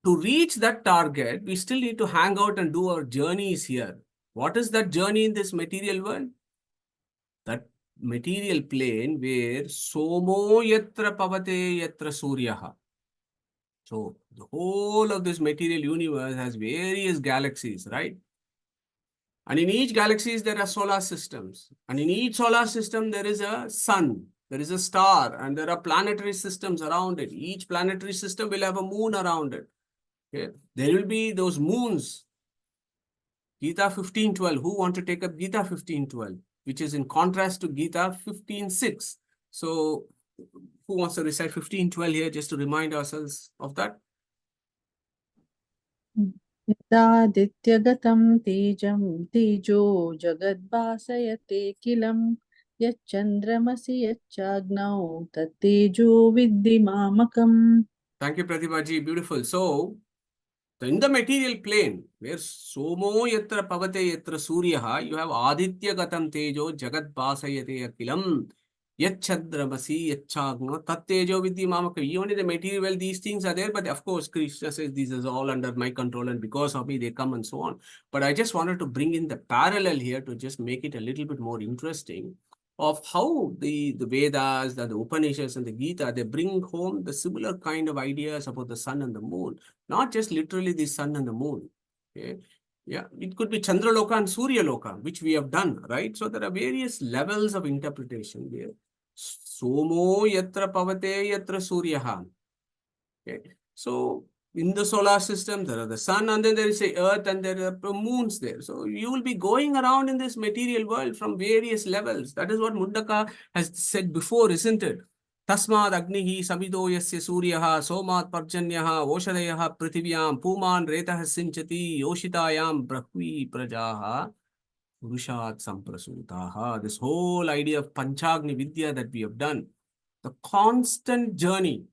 to reach that target, we still need to hang out and do our journeys here. What is that journey in this material world? That material plane where Somo yatra pavate yatra Suryaha. So the whole of this material universe has various galaxies, right? And in each galaxies, there are solar systems. And in each solar system, there is a sun, there is a star, and there are planetary systems around it. Each planetary system will have a moon around it. Okay? There will be those moons. Gita 15:12. Who want to take up Gita 15:12, which is in contrast to Gita 15:6. So who wants to recite 15:12 here, just to remind ourselves of that? यदादित्यगतं तेजं तेजो जगद्भासयते किलं यच्चन्द्रमसि यच्चाग्नौ तत्तेजो विद्धि मामकम्. Thank you, Pratibhaji. Beautiful. So in the material plane, where Somo yatra pavate yatra Suryaha, you have Aditya gatam tejo jagat basayate akilam yachadramasi yachagno tat tejo vidhi mamaka. Even in the material world, these things are there, but of course, Krishna says this is all under my control and because of me they come and so on. But I just wanted to bring in the parallel here to just make it a little bit more interesting of how the Vedas, the Upanishads and the Gita, they bring home the similar kind of ideas about the sun and the moon. Not just literally the sun and the moon. Okay. Yeah, it could be Chandraloka and Surya Loka, which we have done, right? So there are various levels of interpretation here. Somo yatra pavate yatra suryaha. Okay. So in the solar system, there are the sun, and then there is a earth, and there are moons there. So you will be going around in this material world from various levels. That is what Mundaka has said before, isn't it? Tasmad agnihi samido yasya suryaha somat parjanyaha oshadayaha prithiviyam puman retah sinchati yoshitayam brahvi prajaha purushat samprasutaha. This whole idea of Panchagni Vidya that we have done, the constant journey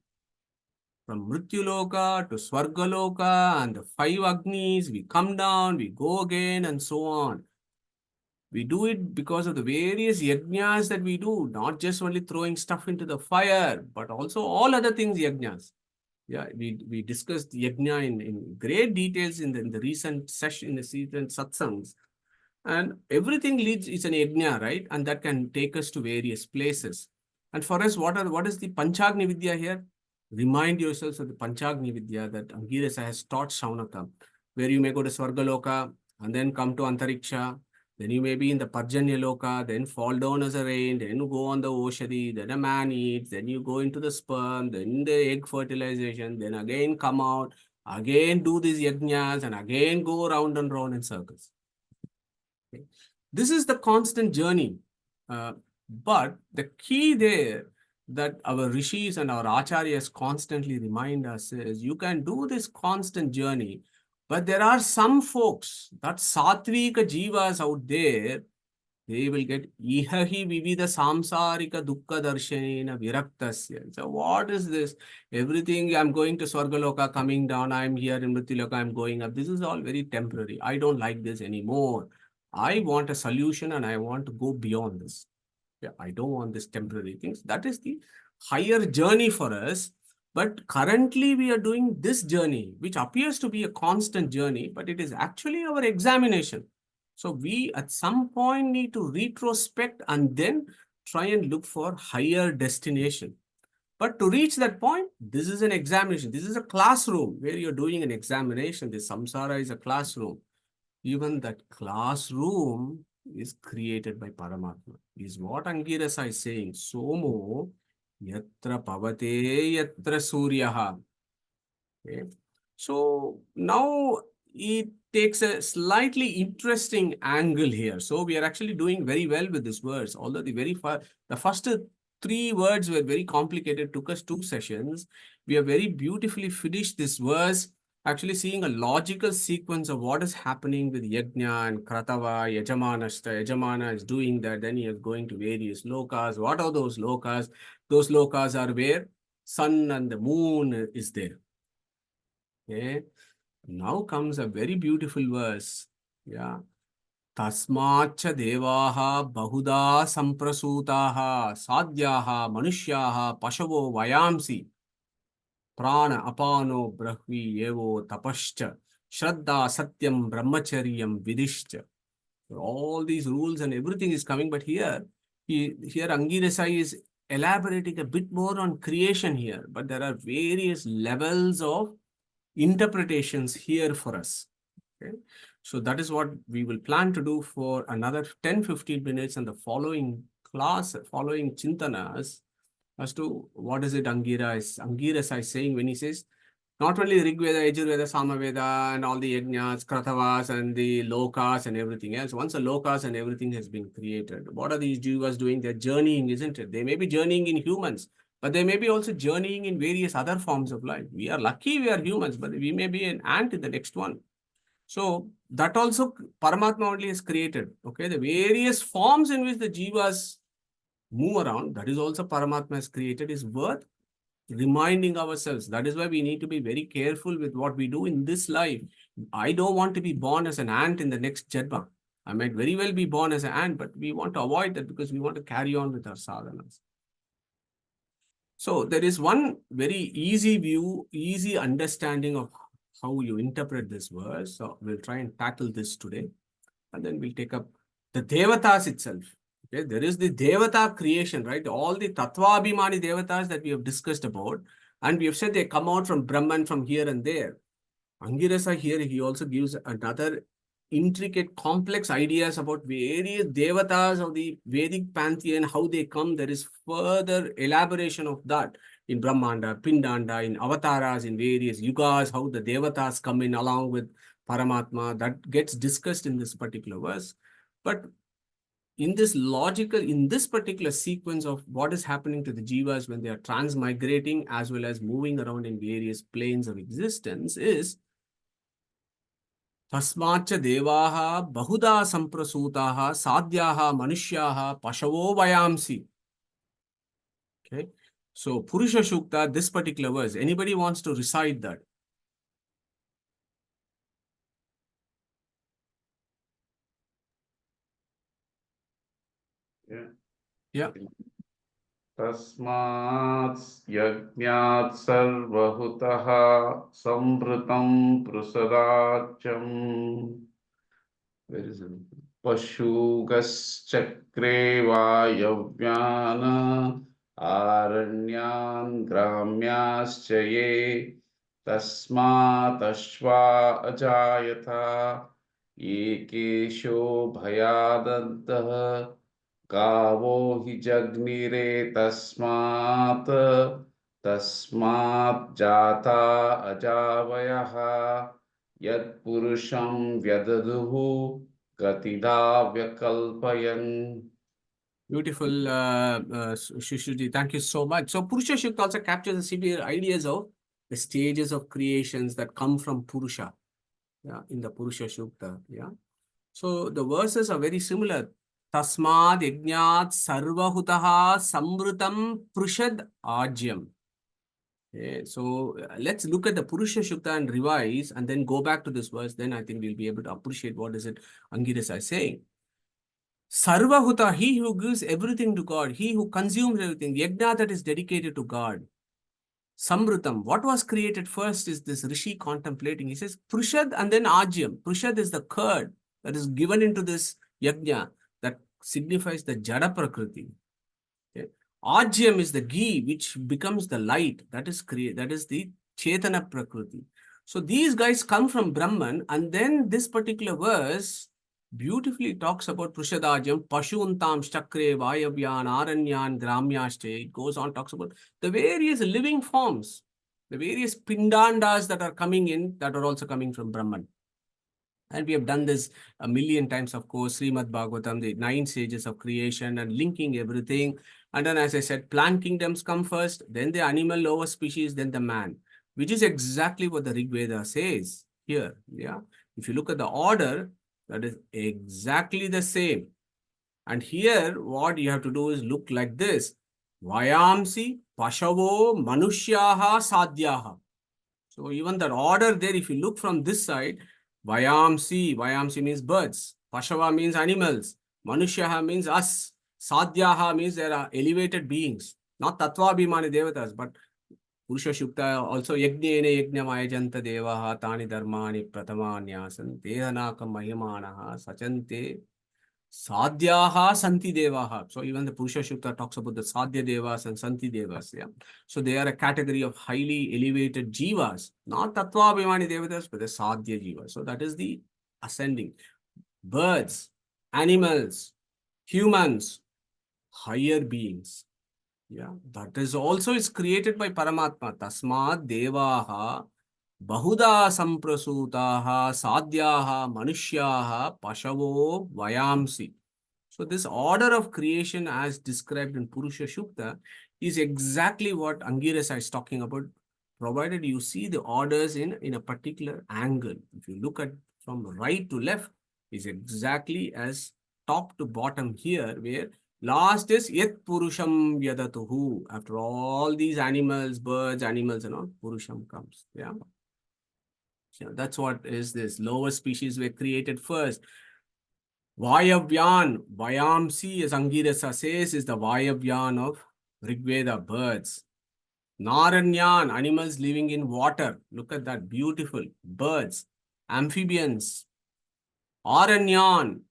from Mrityuloka to Swargaloka and the 5 Agnis, we come down, we go again and so on. We do it because of the various yajnas that we do, not just only throwing stuff into the fire, but also all other things yajnas. Yeah, we discussed yajna in great details in the recent session, in the recent satsangs. And everything leads, it's an yajna, right? And that can take us to various places. And for us, what is the Panchagni Vidya here? Remind yourselves of the Panchagni Vidya that Angirasa has taught Shuanaka, where you may go to Swargaloka and then come to Antariksha. Then you may be in the Parjanya Loka, then fall down as a rain, then you go on the Oshadi, then a man eats, then you go into the sperm, then the egg fertilization, then again come out, again do these yajnas, and again go round and round in circles. Okay. This is the constant journey. But the key there that our rishis and our acharyas constantly remind us is you can do this constant journey, but there are some folks, that satvika jivas out there, they will get ihahi vivida samsarika dukkha darshanena viraktasya. So what is this? Everything, I'm going to Swargaloka, coming down, I'm here in Mrityuloka, I'm going up. This is all very temporary. I don't like this anymore. I want a solution and I want to go beyond this. Yeah, I don't want this temporary things. That is the higher journey for us. But currently we are doing this journey, which appears to be a constant journey, but it is actually our examination. So we at some point need to retrospect and then try and look for higher destination. But to reach that point, this is an examination. This is a classroom where you're doing an examination. The samsara is a classroom. Even that classroom is created by Paramatma. Is what Angirasa is saying. Somo yatra pavate yatra suryaha. Okay. So now it takes a slightly interesting angle here. So we are actually doing very well with this verse. Although the first three words were very complicated, took us 2 sessions. We have very beautifully finished this verse, actually seeing a logical sequence of what is happening with Yajna and Kratava, Yajamanashta. Yajamana is doing that, then he is going to various lokas. What are those lokas? Those lokas are where sun and the moon is there. Okay. Now comes a very beautiful verse. Yeah. Tasmacha devaha bahuda samprasutaha sadhyaha manushyaha pashavo vayamsi prana apano brahvi yevo tapascha shraddha satyam brahmacharyam vidishcha. All these rules and everything is coming, but here Angirasa is elaborating a bit more on creation here, but there are various levels of interpretations here for us. Okay. So that is what we will plan to do for another 10-15 minutes and the following class, following Chintanas, as to what is it Angirasa is saying when he says, not only Rig Veda, Yajurveda, Samaveda, and all the Yajnas, Kratavas, and the Lokas, and everything else. Once the Lokas and everything has been created, what are these Jivas doing? They're journeying, isn't it? They may be journeying in humans, but they may be also journeying in various other forms of life. We are lucky we are humans, but we may be an ant in the next one. So that also Paramatma only has created. Okay, the various forms in which the Jivas move around, that is also Paramatma has created, is worth reminding ourselves. That is why we need to be very careful with what we do in this life. I don't want to be born as an ant in the next Janma. I might very well be born as an ant, but we want to avoid that because we want to carry on with our sadhanas. So there is one very easy view, easy understanding of how you interpret this verse. So we'll try and tackle this today. And then we'll take up the Devatas itself. Okay, there is the Devata creation, right? All the Tattvabhimani Devatas that we have discussed about. And we have said they come out from Brahman from here and there. Angirasa here, he also gives another intricate, complex ideas about various Devatas of the Vedic pantheon, how they come. There is further elaboration of that in Brahmanda, Pindanda, in avatars, in various yugas, how the Devatas come in along with Paramatma. That gets discussed in this particular verse. But in this particular sequence of what is happening to the jivas when they are transmigrating as well as moving around in various planes of existence is Tasmacha devaha bahuda samprasutaha sadhyaha manushyaha pashavo vayamsi. Okay. So Purusha Shukta, this particular verse, anybody wants to recite that? Yeah. Tasmat yajñat sarvahutaha samvritam prasadacham. Where is it? Pashugas chakre vayavjana aranyan gramyaschaye tasmat ashva ajayatha ekesho bhayadantaha Gavo hi jagnire tasmat jata ajavayaha yad purusham vyaduhu gatidha vyakalpayan. Beautiful, Shushuji. Thank you so much. So Purusha Shukta also captures the severe ideas of the stages of creations that come from Purusha. Yeah, in the Purusha Shukta. Yeah. So the verses are very similar. Tasmad yajñat sarvahutaha samvritam prushad ajyam. Okay, so let's look at the Purusha Shukta and revise and then go back to this verse. Then I think we'll be able to appreciate what is it Angirasa is saying. Sarvahuta, he who gives everything to God, he who consumes everything, yajna that is dedicated to God. Samrutam, what was created first is this Rishi contemplating. He says Prushad and then Ajyam. Prushad is the curd that is given into this yajna that signifies the Jada Prakriti. Okay. Ajyam is the ghee which becomes the light, that is the Chetana Prakriti. So these guys come from Brahman, and then this particular verse beautifully talks about Prushadajam, Pashuntam, Shakre, Vayavyan, Aranyan, Gramyashte. It goes on, talks about the various living forms, the various Pindandas that are coming in, that are also coming from Brahman. And we have done this a million times, of course, Srimad Bhagavatam, the 9 stages of creation and linking everything. And then, as I said, plant kingdoms come first, then the animal lower species, then the man, which is exactly what the Rig Veda says here. Yeah. If you look at the order, that is exactly the same. And here, what you have to do is look like this. Vayamsi, Pashavo, Manushyaha, Sadhyaha. So even that order there, if you look from this side, Vayamsi means birds, Pashava means animals, Manushyaha means us, Sadhyaha means there are elevated beings, not Tattva Bhimani Devatas, but Purusha Shukta also Yajnene Yajnamaya Devaha Tani Dharmani Prathamanyasan Dehanakam Mahimanaha Sachante Sadhyaha Santi Devaha. So even the Purusha Shukta talks about the Sadhya Devas and Santi Devas. Yeah. So they are a category of highly elevated jivas, not Tattva Bhimani Devatas, but the Sadhya Jivas. So that is the ascending. Birds, animals, humans, higher beings. Yeah. That is also is created by Paramatma. Tasmat Devaha Bahuda Samprasutaha Sadhyaha Manushyaha Pashavo Vayamsi. So this order of creation as described in Purusha Shukta is exactly what Angirasa is talking about, provided you see the orders in a particular angle. If you look at from right to left, is exactly as top to bottom here, where last is Yat Purusham Yadatuhu. After all these animals, birds, animals and all, Purusham comes. Yeah. So that's what is this. Lower species were created first. Vayavyan, Vayamsi, as Angirasa says, is the Vayavyan of Rigveda, birds. Naranyan, animals living in water. Look at that, beautiful. Birds, amphibians. Aranyan,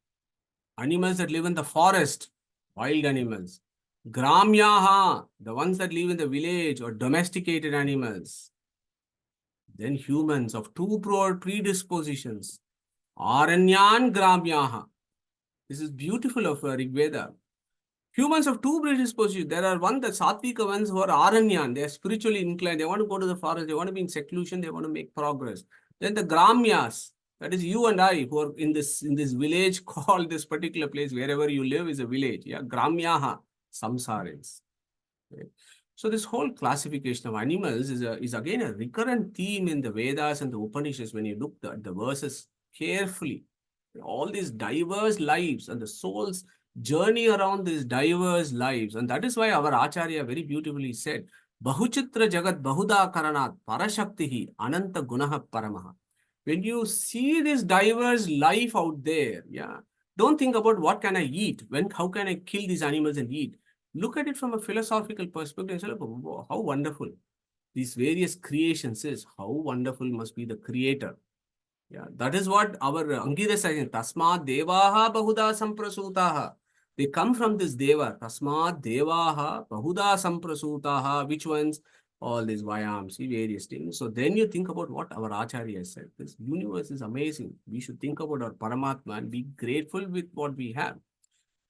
animals that live in the forest, wild animals. Gramyaha, the ones that live in the village or domesticated animals. Then humans of two predispositions. Aranyan Gramyaha. This is beautiful of Rigveda. Humans of two predispositions. There are the Sattvika ones who are Aranyan. They are spiritually inclined. They want to go to the forest. They want to be in seclusion. They want to make progress. Then the Gramyas, that is you and I, who are in this village called this particular place, wherever you live is a village. Yeah, Gramyaha, Samsarins. Okay. So this whole classification of animals is again a recurrent theme in the Vedas and the Upanishads when you look at the verses carefully. All these diverse lives and the soul's journey around these diverse lives. And that is why our Acharya very beautifully said, Bahuchitra Jagat Bahuda Karanat Parashaktihi Ananta Gunaha Paramaha. When you see this diverse life out there, yeah, don't think about what can I eat, how can I kill these animals and eat. Look at it from a philosophical perspective and say, look, how wonderful these various creations is, how wonderful must be the creator. Yeah, that is what our Angirasa says. Tasmat Devaha Bahuda Samprasutaha. They come from this Deva. Tasmat Devaha Bahuda Samprasutaha. Which ones? All these Vayamsi, various things. So then you think about what our Acharya said. This universe is amazing. We should think about our Paramatma and be grateful with what we have.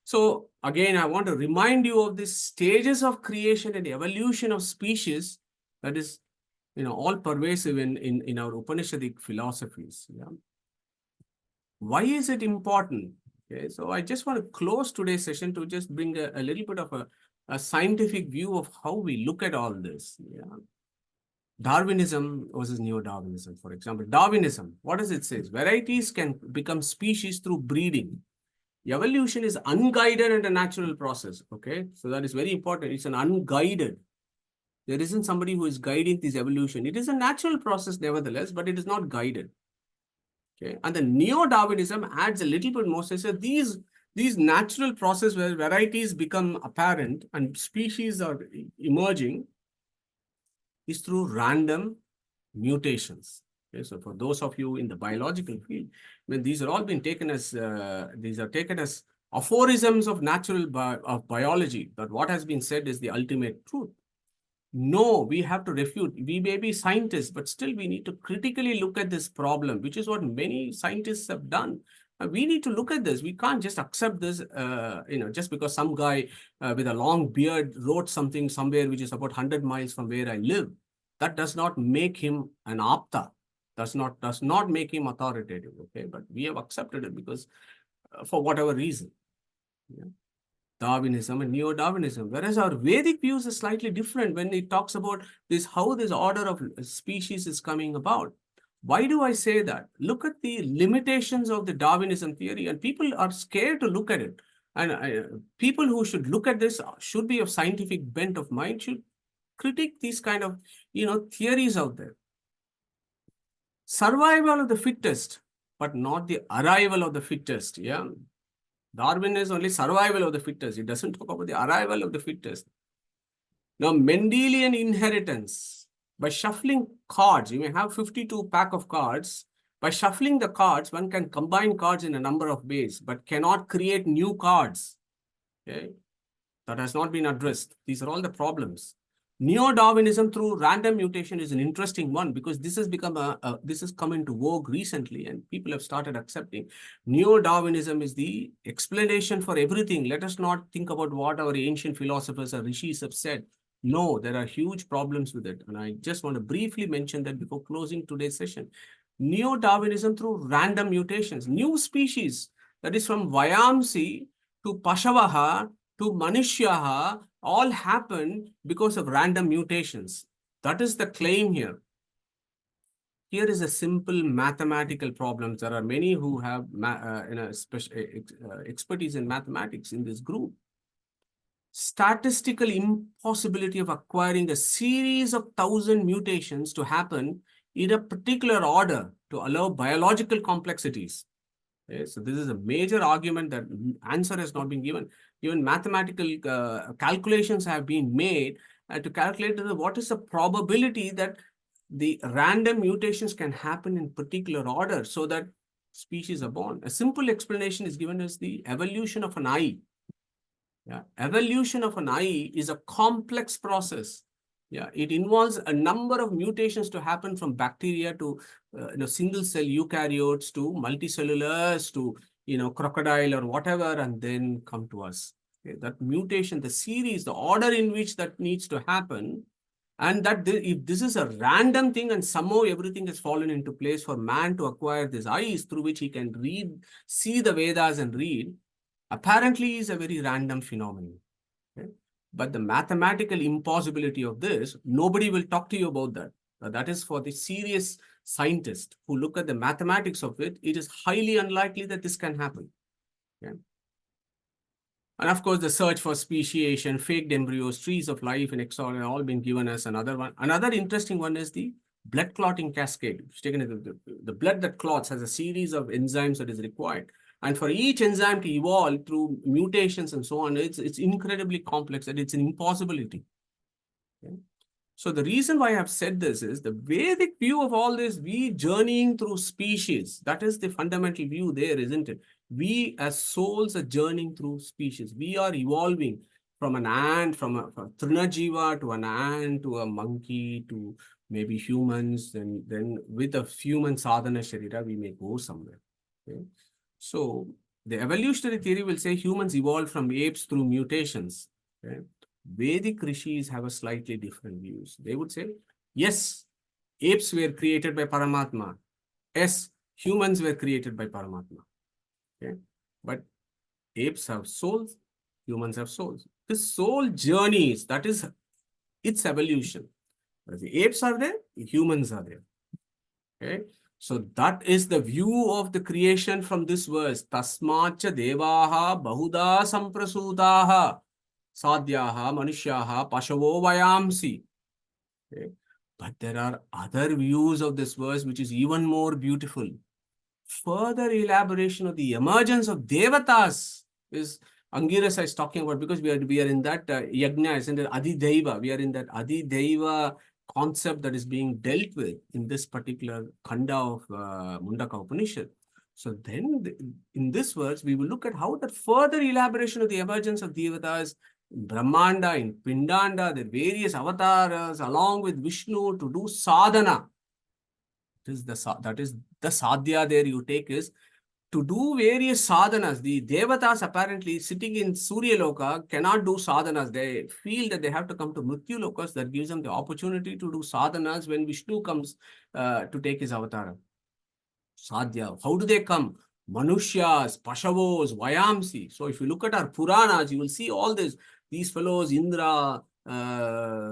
So again, I want to remind you of these stages of creation and evolution of species that is all pervasive in our Upanishadic philosophies. Yeah. Why is it important? Okay, so I just want to close today's session to just bring a little bit of a scientific view of how we look at all this. Yeah. Darwinism versus neo-Darwinism, for example. Darwinism, what does it say? Varieties can become species through breeding. Evolution is unguided and a natural process. Okay, so that is very important. It's an unguided. There isn't somebody who is guiding this evolution. It is a natural process nevertheless, but it is not guided. Okay, and the neo-Darwinism adds a little bit more. So these natural processes where varieties become apparent and species are emerging is through random mutations. Okay, so for those of you in the biological field, when these are all been taken as aphorisms of of biology, that what has been said is the ultimate truth. No, we have to refute. We may be scientists, but still we need to critically look at this problem, which is what many scientists have done. We need to look at this. We can't just accept this, just because some guy with a long beard wrote something somewhere which is about 100 miles from where I live. That does not make him an apta. Does not make him authoritative. Okay, but we have accepted it because for whatever reason. Yeah. Darwinism and neo-Darwinism, whereas our Vedic views is slightly different when it talks about this, how this order of species is coming about. Why do I say that? Look at the limitations of the Darwinism theory, and people are scared to look at it. And people who should look at this should be of scientific bent of mind, should critique these kind of, theories out there. Survival of the fittest, but not the arrival of the fittest. Yeah. Darwin is only survival of the fittest. It doesn't talk about the arrival of the fittest. Now, Mendelian inheritance. By shuffling cards, you may have 52 pack of cards. By shuffling the cards, one can combine cards in a number of ways, but cannot create new cards. Okay? That has not been addressed. These are all the problems. Neo-Darwinism through random mutation is an interesting one because this has become this has come into vogue recently and people have started accepting. Neo-Darwinism is the explanation for everything. Let us not think about what our ancient philosophers or rishis have said. No, there are huge problems with it. And I just want to briefly mention that before closing today's session. Neo-Darwinism through random mutations, new species, that is from Vayamsi to Pashavaha to Manushyaha, all happen because of random mutations. That is the claim here. Here is a simple mathematical problem. There are many who have expertise in mathematics in this group. Statistical impossibility of acquiring a series of 1,000 mutations to happen in a particular order to allow biological complexities. Okay, so this is a major argument that answer has not been given. Even mathematical calculations have been made to calculate what is the probability that the random mutations can happen in particular order so that species are born. A simple explanation is given as the evolution of an eye. Yeah, evolution of an eye is a complex process. Yeah, it involves a number of mutations to happen from bacteria to single cell eukaryotes to multicellulars to crocodile or whatever, and then come to us. Okay, that mutation, the series, the order in which that needs to happen, and that if this is a random thing and somehow everything has fallen into place for man to acquire these eyes through which he can see the Vedas and read, apparently is a very random phenomenon. Okay? But the mathematical impossibility of this, nobody will talk to you about that. That is for the serious scientists who look at the mathematics of it. It is highly unlikely that this can happen. Okay? And of course, the search for speciation, faked embryos, trees of life, and exon have all been given as another one. Another interesting one is the blood clotting cascade. The blood that clots has a series of enzymes that is required. And for each enzyme to evolve through mutations and so on, it's incredibly complex and it's an impossibility. Okay? So the reason why I have said this is the Vedic view of all this, we journeying through species. That is the fundamental view there, isn't it? We as souls are journeying through species. We are evolving from an ant, from a Trinajiva to an ant, to a monkey, to maybe humans. Then with a human sadhana sharira, we may go somewhere. Okay? So the evolutionary theory will say humans evolved from apes through mutations. Okay? Vedic rishis have a slightly different views. They would say, yes, apes were created by Paramatma. Yes, humans were created by Paramatma. Okay? But apes have souls, humans have souls. The soul journeys, that is its evolution. As the apes are there, the humans are there. Okay? So that is the view of the creation from this verse. Tasmacha devaha bahuda samprasutaha sadhyaha manushyaha pashavo vayamsi. Okay? But there are other views of this verse which is even more beautiful. Further elaboration of the emergence of devatas is Angirasa is talking about, because we are in that yajna, isn't it? Adidaiva. We are in that Adidaiva concept that is being dealt with in this particular khanda of Mundaka Upanishad. So then in this verse, we will look at how that further elaboration of the emergence of Devatas in Brahmanda, in Pindanda, the various avatars, along with Vishnu to do sadhana. That is the sadhya there you take is to do various sadhanas. The Devatas apparently sitting in Surya Loka cannot do sadhanas. They feel that they have to come to Mrityu Lokas. That gives them the opportunity to do sadhanas when Vishnu comes to take his avatar. Sadhya. How do they come? Manushyas, Pashavos, Vayamsi. So if you look at our Puranas, you will see all this. These fellows, Indra,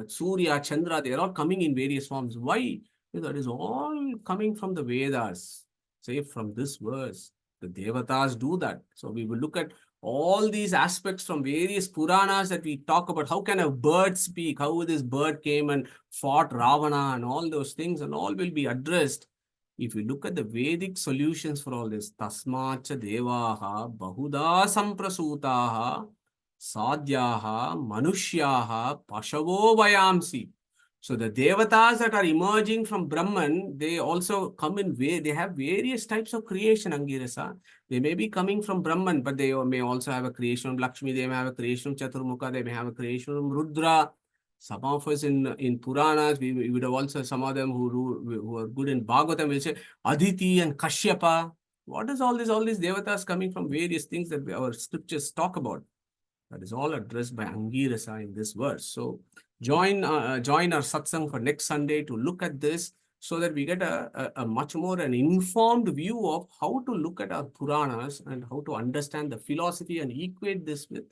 Surya, Chandra, they are all coming in various forms. Why? That is all coming from the Vedas. Say from this verse. The Devatas do that. So we will look at all these aspects from various Puranas that we talk about. How can a bird speak? How this bird came and fought Ravana and all those things and all will be addressed. If you look at the Vedic solutions for all this, Tasmacha Devaha, Bahuda Samprasutaha, Sadhyaha, Manushyaha, Pashavo Vayamsi. So the Devatas that are emerging from Brahman, they also come in they have various types of creation, Angirasa. They may be coming from Brahman, but they may also have a creation of Lakshmi, they may have a creation of Chaturmukha, they may have a creation of Rudra. Some of us in Puranas, we would have also some of them who are good in Bhagavatam will say Aditi and Kashyapa. What is all this? All these Devatas coming from various things that our scriptures talk about. That is all addressed by Angirasa in this verse. So join our satsang for next Sunday to look at this so that we get a much more an informed view of how to look at our Puranas and how to understand the philosophy and equate this with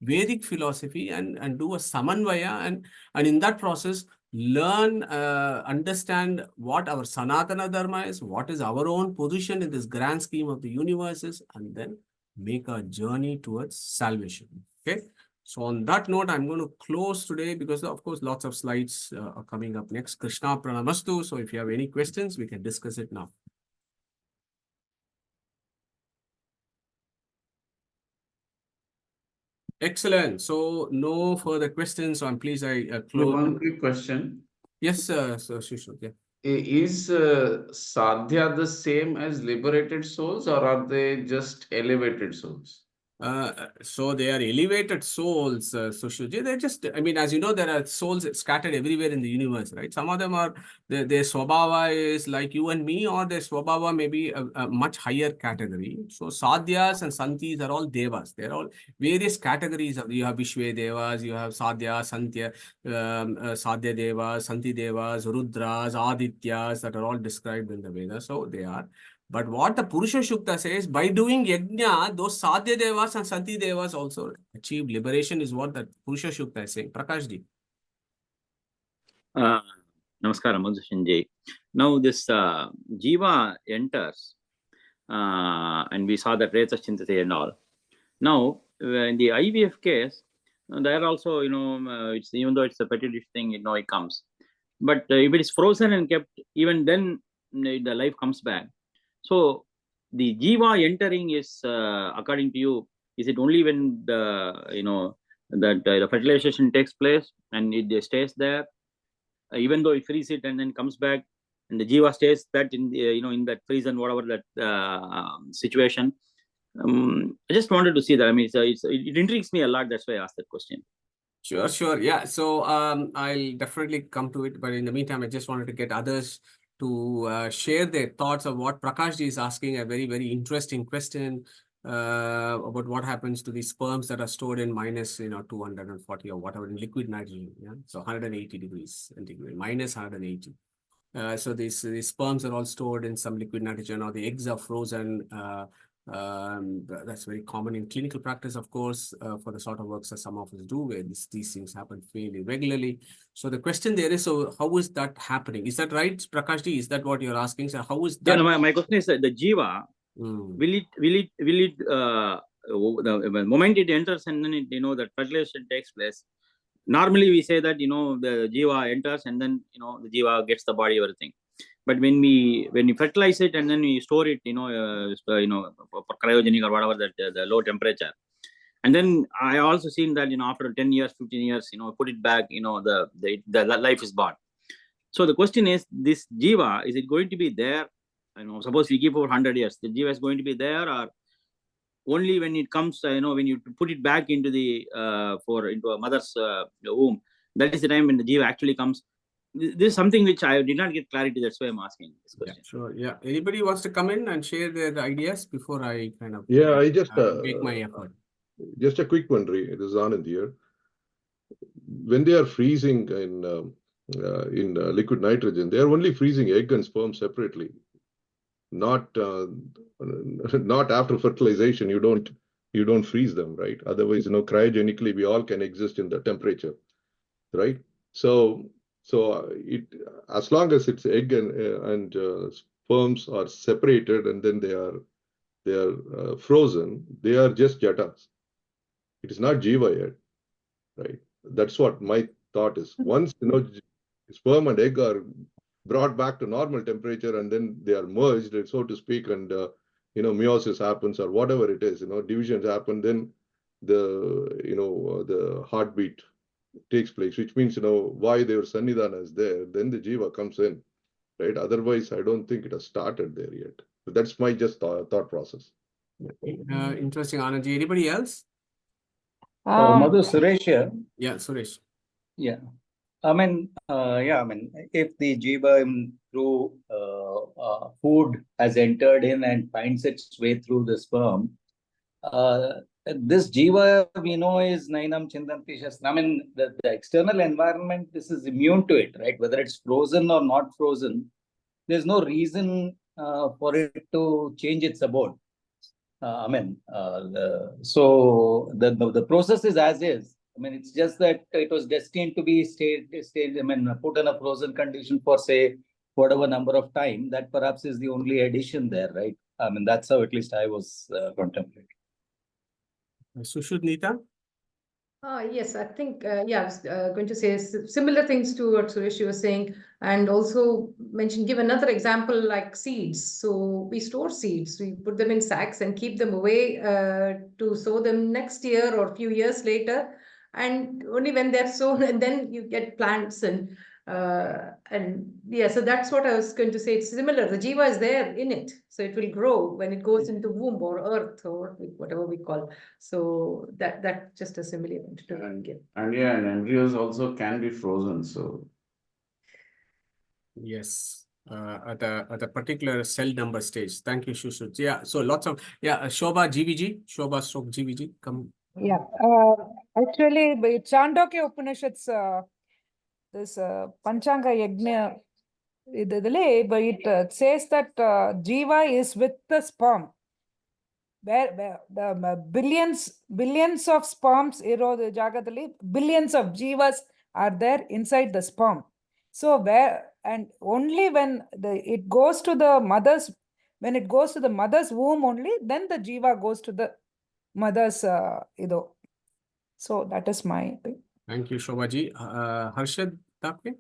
Vedic philosophy and do a samanvaya and in that process learn, understand what our Sanatana Dharma is, what is our own position in this grand scheme of the universe is, and then make a journey towards salvation. Okay. So on that note, I'm going to close today because of course, lots of slides are coming up next. Krishna Pranamastu. So if you have any questions, we can discuss it now. Excellent. So no further questions. So I'm pleased I close. One quick question. Yes, sir. So Shishut, yeah. Is sadhya the same as liberated souls or are they just elevated souls? So they are elevated souls, so Shuji. They're just, I mean, as you know, there are souls scattered everywhere in the universe, right? Some of them are, their swabhava is like you and me, or their swabhava may be a much higher category. So sadhyas and santis are all devas. They're all various categories of, you have Vishwe devas, you have sadhya, santya, sadhya devas, santi devas, rudras, adityas that are all described in the Veda. So they are. But what the Purusha Shukta says, by doing yajna, those Sadhya Devas and Santi Devas also achieve liberation is what the Purusha Shukta is saying. Prakashji. Namaskaram, Madhushanjay. Now this Jiva enters and we saw that Reta Chintate and all. Now, in the IVF case, there also, it's even though it's a petty thing, it comes. But if it is frozen and kept, even then the life comes back. So the Jiva entering is, according to you, is it only when the the fertilization takes place and it stays there, even though it frees it and then comes back, and the Jiva stays that in the, in that freeze and whatever that situation. I just wanted to see that. I mean, it intrigues me a lot. That's why I asked that question. Sure. Yeah. So I'll definitely come to it. But in the meantime, I just wanted to get others to share their thoughts of what Prakashji is asking, a very, very interesting question about what happens to the sperms that are stored in minus 240 or whatever in liquid nitrogen. Yeah, so 180 degrees centigrade, minus 180. So these sperms are all stored in some liquid nitrogen, or the eggs are frozen. That's very common in clinical practice, of course, for the sort of works that some of us do, where these things happen fairly regularly. So the question there is, so how is that happening? Is that right, Prakashji? Is that what you're asking? So how is that? Yeah, no, my question is the Jiva, will it the moment it enters and then that fertilization takes place, normally we say that the Jiva enters and then the Jiva gets the body, everything. But when we fertilize it and then we store it, for cryogenic or whatever, that the low temperature, and then I also seen that after 10 years, 15 years, put it back, the life is born. So the question is, this jiva, is it going to be there? I know, suppose we give over 100 years, the jiva is going to be there, or only when it comes, when you put it back into the into a mother's womb, that is the time when the jiva actually comes. This is something which I did not get clarity. That's why I'm asking this Yeah, question. sure. Yeah. Anybody wants to come in and share their ideas before I kind of I just make my effort? just a quick one, Ray. This is Anand here. When they are freezing in liquid nitrogen, they are only freezing egg and sperm separately. Not after fertilization. You don't freeze them, right? Otherwise, cryogenically we all can exist in the temperature, right? So it, as long as it's egg and sperms are separated and then they are frozen, they are just jatas. It is not jiva yet, right? That's what my thought is. Once sperm and egg are brought back to normal temperature and then they are merged, so to speak, and meiosis happens or whatever it is, divisions happen, then the heartbeat takes place, which means why their sannidhana is there, then the jiva comes in, right? Otherwise, I don't think it has started there yet. But that's my just thought process. Interesting, Anandji. Anybody else? Madhu, Suresh here. Yeah, Suresh. Yeah. If the jiva through food has entered in and finds its way through the sperm, this jiva we know is Nainam Chindanti Shastra. I mean, the external environment, this is immune to it, right? Whether it's frozen or not frozen, there's no reason for it to change its abode. So the process is as is. I mean, it's just that it was destined to be put in a frozen condition for, say, whatever number of time. That perhaps is the only addition there, right? I mean, that's how at least I was contemplating. Sushruta? Yes, I think, I was going to say similar things to what Suresh was saying, and also give another example like seeds. So we store seeds, we put them in sacks and keep them away to sow them next year or a few years later. And only when they're sown, and then you get plants and so that's what I was going to say. It's similar. The jiva is there in it, so it will grow when it goes into womb or earth or whatever we call. So that just a similar thing to give. And embryos also can be frozen. So Yes, at a particular cell number stage. Thank you, Shushruta. Yeah, so lots of Shobha GVG, Shobha stroke GVG, come. Yeah, actually, by Chandogya Upanishads, this Panchanga Yajna, it says that jiva is with the sperm. Where the billions of sperms, billions of jivas are there inside the sperm. So only when it goes to the mother's, when it goes to the mother's womb only, then the jiva goes to the mother's So that is my thing. Thank you, Shobhaji. Harshad Thakre?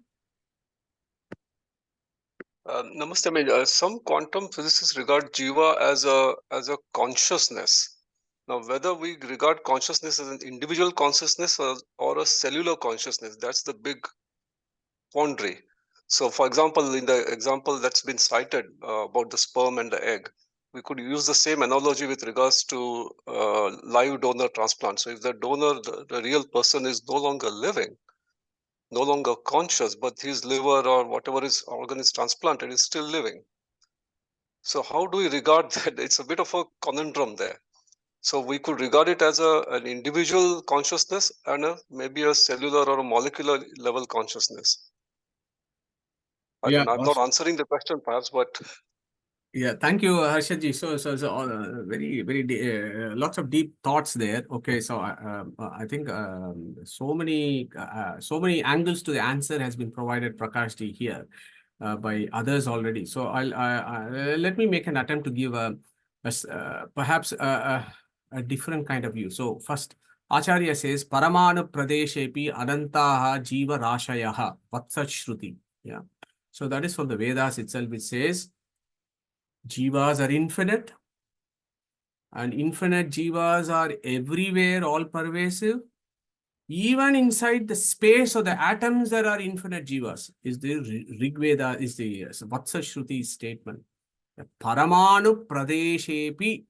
Namaste. I mean, some quantum physicists regard jiva as a consciousness. Now, whether we regard consciousness as an individual consciousness or a cellular consciousness, that's the big quandary. So, for example, in the example that's been cited about the sperm and the egg, we could use the same analogy with regards to live donor transplant. So, if the donor, the real person, is no longer living, no longer conscious, but his liver or whatever his organ is transplanted is still living. So how do we regard that? It's a bit of a conundrum there. So we could regard it as an individual consciousness and maybe a cellular or a molecular level consciousness. Yeah, I'm not answering the question perhaps, but yeah, thank you, Harshadji. So very, very lots of deep thoughts there. Okay, so I think so many angles to the answer has been provided, Prakashji, here by others already. So let me make an attempt to give perhaps a different kind of view. So first, Acharya says, Paramanu Pradeshepi Anantaha Jiva Rashayaha Vatsat Shruti. Yeah. So that is from the Vedas itself, which says, Jivas are infinite, and infinite jivas are everywhere, all pervasive. Even inside the space of the atoms, there are infinite jivas. Is the Rig Veda, is the Vatsa Shruti statement. Paramanu Pradeshepi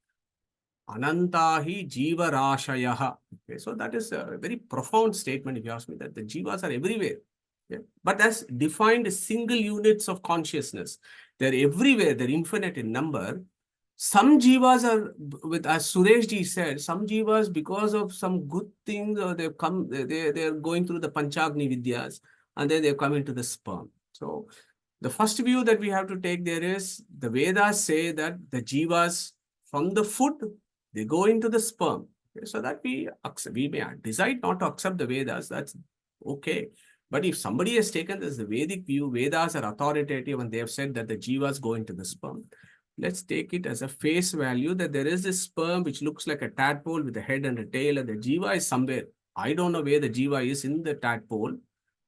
Anantahi Jiva Rashayaha. Okay, so that is a very profound statement, if you ask me, that the jivas are everywhere. Yeah. But as defined as single units of consciousness, they're everywhere, they're infinite in number. Some jivas are, with, as Suresh ji said, some jivas, because of some good things, or they've come, they're going through the Panchagni Vidyas, and then they've come into the sperm. So the first view that we have to take there is, the Vedas say that the jivas from the food, they go into the sperm. Okay, so that we may decide not to accept the Vedas, that's okay. But if somebody has taken this, the Vedic view, Vedas are authoritative and they have said that the jivas go into the sperm. Let's take it as a face value that there is this sperm which looks like a tadpole with a head and a tail, and the jiva is somewhere. I don't know where the jiva is in the tadpole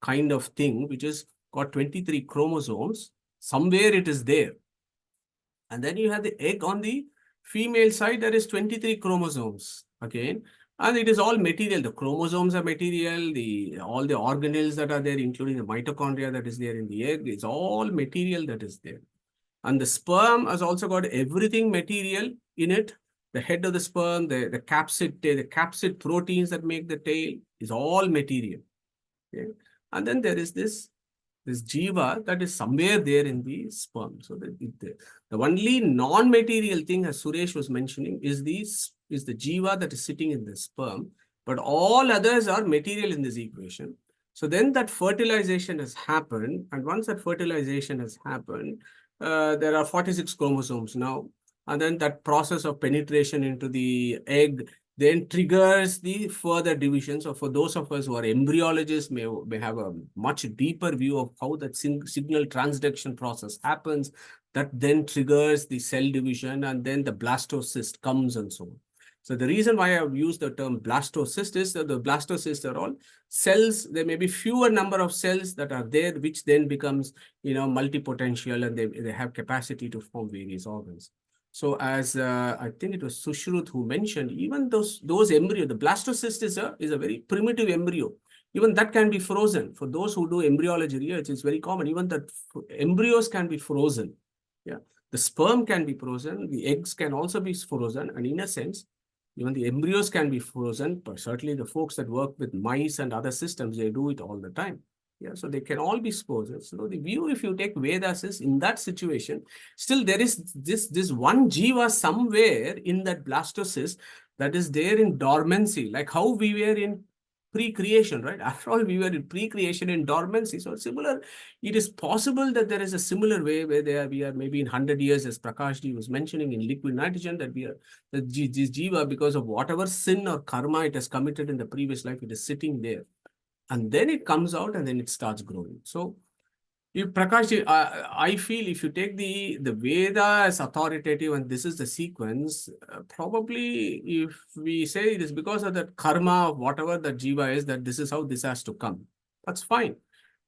kind of thing, which is got 23 chromosomes. Somewhere it is there. And then you have the egg on the female side, there is 23 chromosomes again. And it is all material. The chromosomes are material. All the organelles that are there, including the mitochondria that is there in the egg, it's all material that is there. And the sperm has also got everything material in it. The head of the sperm, the capsid proteins that make the tail is all material. Okay? And then there is this jiva that is somewhere there in the sperm. So the only non-material thing, as Suresh was mentioning, is the jiva that is sitting in the sperm. But all others are material in this equation. So then that fertilization has happened. And once that fertilization has happened, there are 46 chromosomes now. And then that process of penetration into the egg then triggers the further division. So for those of us who are embryologists, may have a much deeper view of how that signal transduction process happens. That then triggers the cell division, and then the blastocyst comes and so on. So the reason why I've used the term blastocyst is that the blastocysts are all cells. There may be fewer number of cells that are there, which then becomes, multipotential, and they have capacity to form various organs. So as I think it was Sushrut who mentioned, even those embryo, the blastocyst is a very primitive embryo. Even that can be frozen. For those who do embryology research, it's very common. Even that embryos can be frozen. Yeah, the sperm can be frozen. The eggs can also be frozen, and in a sense, even the embryos can be frozen. But certainly the folks that work with mice and other systems, they do it all the time. Yeah, so they can all be frozen. So the view, if you take Vedas, is in that situation, still there is this one jiva somewhere in that blastocyst that is there in dormancy, like how we were in pre-creation, right? After all, we were in pre-creation in dormancy. So similar, it is possible that there is a similar way where we are maybe in 100 years, as Prakash ji was mentioning, in liquid nitrogen, that we are, this jiva, because of whatever sin or karma it has committed in the previous life, it is sitting there. And then it comes out and then it starts growing. So if Prakash, I feel if you take the Veda as authoritative and this is the sequence, probably if we say it is because of that karma of whatever that jiva is, that this is how this has to come. That's fine.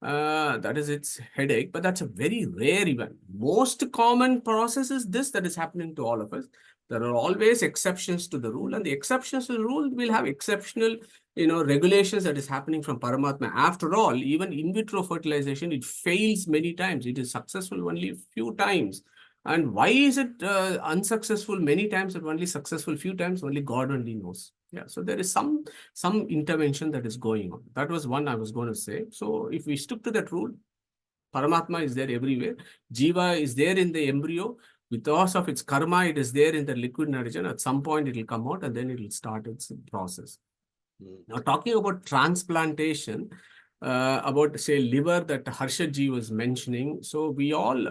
That is its headache, but that's a very rare event. Most common process is this that is happening to all of us. There are always exceptions to the rule, and the exceptions to the rule will have exceptional, regulations that is happening from Paramatma. After all, even in vitro fertilization, it fails many times. It is successful only a few times. And why is it unsuccessful many times and only successful few times? Only God only knows. Yeah, so there is some intervention that is going on. That was one I was going to say. So if we stick to that rule, Paramatma is there everywhere. Jiva is there in the embryo. Because of its karma, it is there in the liquid nitrogen. At some point, it will come out and then it will start its process. Now, talking about transplantation, about, say, liver that Harshad ji was mentioning. So we all,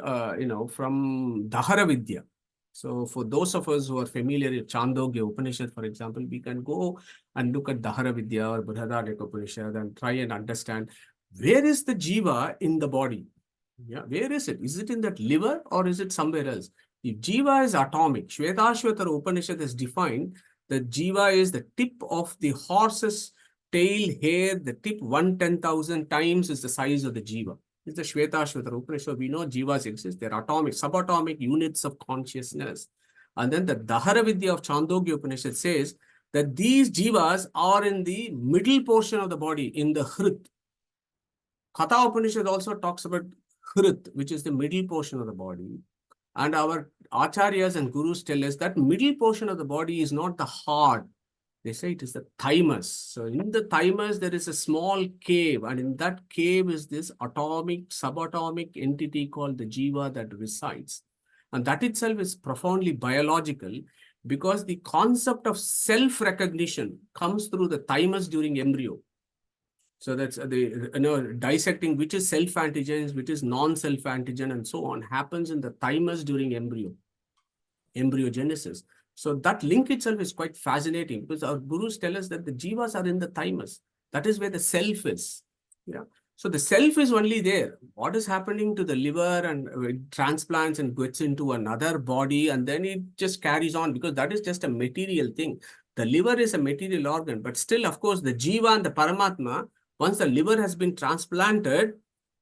from Dahara Vidya. So for those of us who are familiar with Chandogya Upanishad, for example, we can go and look at Dahara Vidya or Brihadaranyaka Upanishad and try and understand where is the jiva in the body. Yeah, where is it? Is it in that liver or is it somewhere else? If jiva is atomic, Shvetashvatara Upanishad has defined that jiva is the tip of the horse's tail hair, the tip 110,000 times is the size of the jiva. It's the Shvetashvatara Upanishad. We know jivas exist. They're atomic, subatomic units of consciousness. And then the Dahara Vidya of Chandogya Upanishad says that these jivas are in the middle portion of the body, in the hrit. Katha Upanishad also talks about hrit, which is the middle portion of the body. And our acharyas and gurus tell us that middle portion of the body is not the heart. They say it is the thymus. So in the thymus, there is a small cave, and in that cave is this atomic, subatomic entity called the jiva that resides. And that itself is profoundly biological, because the concept of self-recognition comes through the thymus during embryo. So that's dissecting which is self-antigens, which is non-self-antigen, and so on, happens in the thymus during embryogenesis. So that link itself is quite fascinating, because our gurus tell us that the jivas are in the thymus. That is where the self is. Yeah. So the self is only there. What is happening to the liver, and it transplants and gets into another body, and then it just carries on, because that is just a material thing. The liver is a material organ, but still, of course, the jiva and the paramatma, once the liver has been transplanted,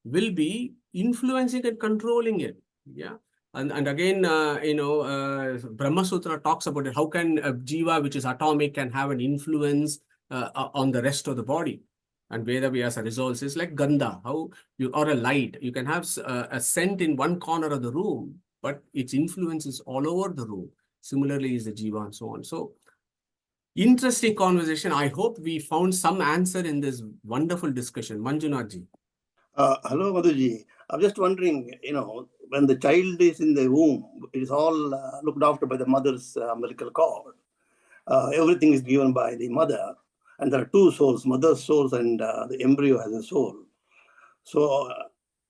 will be influencing and controlling it. Yeah. And again, Brahma Sutra talks about it. How can a jiva, which is atomic, can have an influence on the rest of the body? And Veda Vyasa resolves is like gandha, or a light. You can have a scent in one corner of the room, but its influence is all over the room. Similarly is the jiva and so on. So interesting conversation. I hope we found some answer in this wonderful discussion. Manjunathji. Hello, Madhuji. I'm just wondering, when the child is in the womb, it is all looked after by the mother's umbilical cord. Everything is given by the mother. And there are two souls, mother's souls and the embryo has a soul. So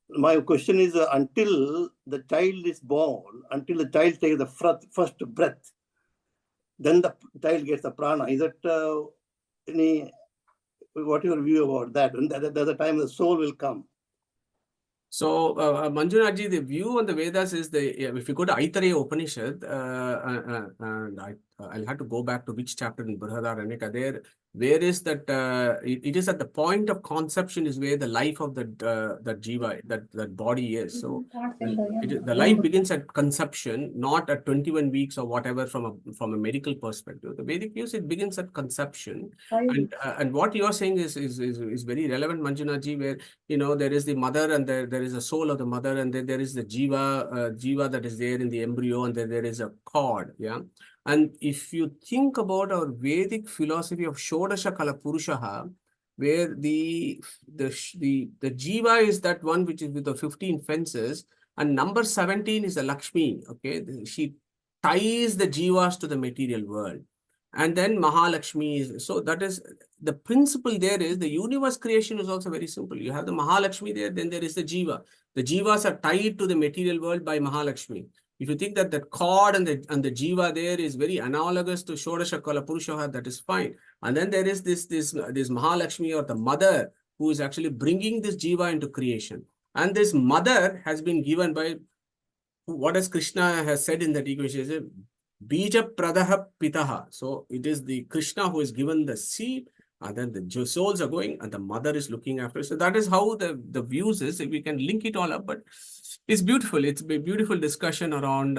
my question is, until the child is born, until the child takes the first breath, then the child gets the prana. Is that what your view about that? And that's the time the soul will come. So, Manjunathji, the view on the Vedas is if you go to Aitareya Upanishad, and I'll have to go back to which chapter in Brihadaranyaka, where is that, it is at the point of conception is where the life of that jiva, that body is. So the life begins at conception, not at 21 weeks or whatever from a medical perspective. The Vedic views, it begins at conception. And what you are saying is very relevant, Manjunathji, where there is the mother, and there is a soul of the mother, and then there is the jiva that is there in the embryo, and then there is a cord. Yeah. And if you think about our Vedic philosophy of Shodasha Kala Purushaha, where the jiva is that one which is with the 15 fences, and number 17 is the Lakshmi. Okay, she ties the jivas to the material world. And then Mahalakshmi is, so that is the principle. There is the universe creation is also very simple. You have the Mahalakshmi there, then there is the jiva. The jivas are tied to the material world by Mahalakshmi. If you think that the cord and the jiva there is very analogous to Shodasha Kala Purushaha, that is fine. And then there is this Mahalakshmi, or the mother, who is actually bringing this jiva into creation. And this mother has been given by, what as Krishna has said in that equation, Bija Pradaha Pitaha. So it is the Krishna who is given the seed, and then the souls are going, and the mother is looking after. So that is how the views is. If we can link it all up, but it's beautiful. It's a beautiful discussion around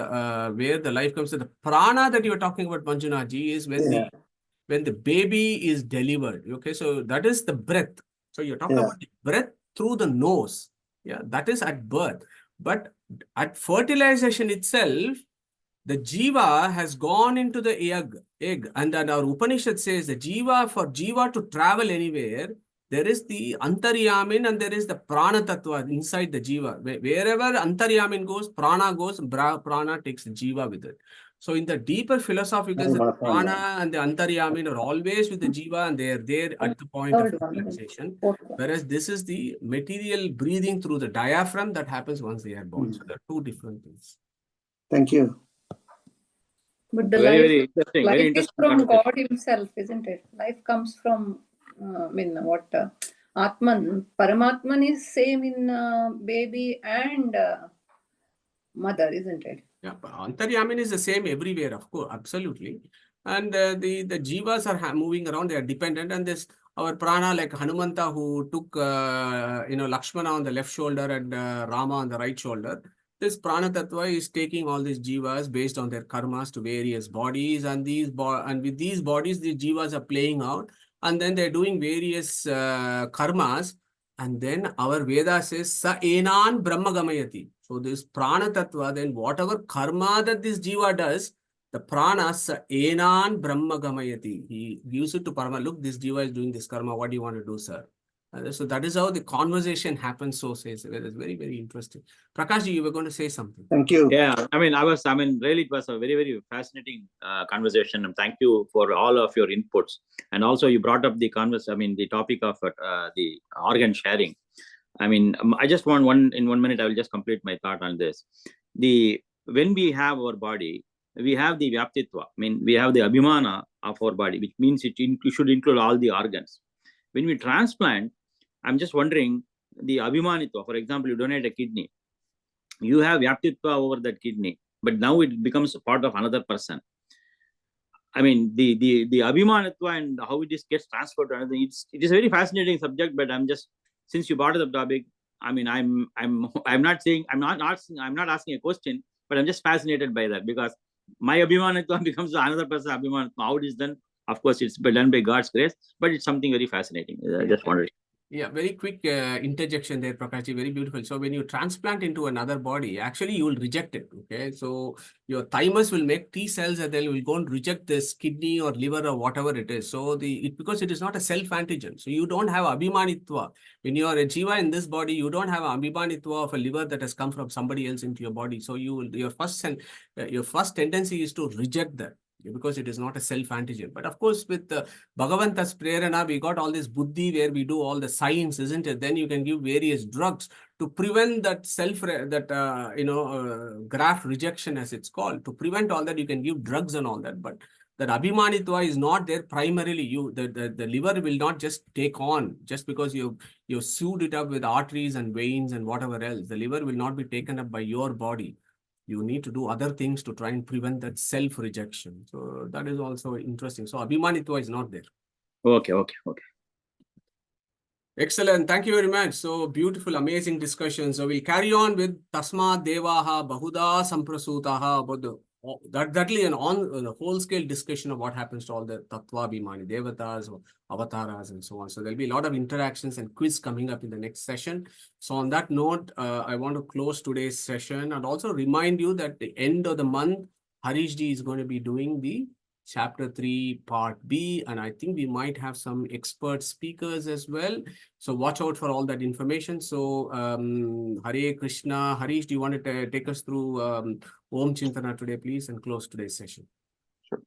where the life comes. So the prana that you are talking about, Manjunathji, is when the baby is delivered. Okay, so that is the breath. So you're talking about the breath through the nose. Yeah, that is at birth. But at fertilization itself, the jiva has gone into the egg, and then our Upanishad says the for jiva to travel anywhere, there is the antaryamin and there is the prana tattva inside the jiva. Wherever antaryamin goes, prana goes, prana takes the jiva with it. So in the deeper philosophical, the prana and the antaryamin are always with the jiva, and they are there at the point of fertilization. Whereas this is the material breathing through the diaphragm that happens once they are born. So there are two different things. Thank you. But the Very life interesting is from conversation. God himself, isn't it? Life comes from, Atman, Paramatman is same in baby and mother, isn't it? Yeah, Antaryamin is the same everywhere, of course, absolutely. And the jivas are moving around, they are dependent, and this our prana, like Hanumanta, who took Lakshmana on the left shoulder and Rama on the right shoulder. this prana tattva is taking all these jivas based on their karmas to various bodies, and with these bodies, the jivas are playing out, and then they're doing various karmas, and then our Veda says sa enan brahma gamayati. So this prana tattva, then whatever karma that this jiva does, the prana sa enan brahma gamayati. He gives it to Parama. Look, this jiva is doing this karma. What do you want to do, sir? So that is how the conversation happens. So says it's very, very interesting. Prakash, you were going to say something. Thank you. Yeah, really, it was a very, very fascinating conversation, and thank you for all of your inputs. And also, you brought up the the topic of the organ sharing. I just want in 1 minute, I will just complete my thought on this. When we have our body, we have the vyaptitva. We have the abhimana of our body, which means it should include all the organs. When we transplant, I'm just wondering, the abhimanitva, for example, you donate a kidney, you have vyaptitva over that kidney, but now it becomes a part of another person. The abhimanitva and how it gets transferred to another, it is a very fascinating subject, but since you brought up the topic, I'm not asking a question, but I'm just fascinated by that, because my abhimanitva becomes another person's abhimanitva. How it is done, of course, it's done by God's grace, but it's something very fascinating. I just wanted. Yeah, very quick interjection there, Prakashji, very beautiful. So when you transplant into another body, actually you will reject it, okay? So your thymus will make T cells and then will go and reject this kidney or liver or whatever it is. So because it is not a self-antigen, so you don't have abhimanitva. When you are a jiva in this body, you don't have abhimanitva of a liver that has come from somebody else into your body. So your first tendency is to reject that, because it is not a self-antigen. But of course, with Bhagavanta's prerana, we got all this buddhi where we do all the science, isn't it? Then you can give various drugs to prevent that graft rejection, as it's called. To prevent all that, you can give drugs and all that. But that abhimanitva is not there primarily. The liver will not just take on, just because you sewed it up with arteries and veins and whatever else. The liver will not be taken up by your body. You need to do other things to try and prevent that self-rejection. So that is also interesting. So abhimanitva is not there. Okay. Excellent. Thank you very much. So beautiful, amazing discussion. So we'll carry on with Tasma Devaha Bahuda Samprasutaha, about that is on the whole scale discussion of what happens to all the Tattva Abhimani, Devatas, Avataras, and so on. So there'll be a lot of interactions and quiz coming up in the next session. So on that note, I want to close today's session and also remind you that the end of the month, Harish Ji is going to be doing the Chapter 3, Part B, and I think we might have some expert speakers as well. So watch out for all that information. So Hare Krishna. Harish, do you want to take us through Om Chintana today, please, and close today's session? Sure.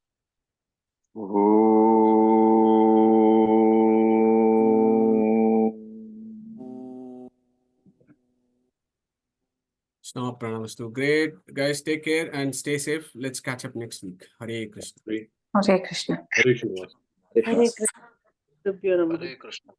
Stop, Pranamastu. Great. Guys, take care and stay safe. Let's catch up next week. Hare Krishna. Hare Krishna. Hare Krishna. Hare Krishna. Hare Krishna.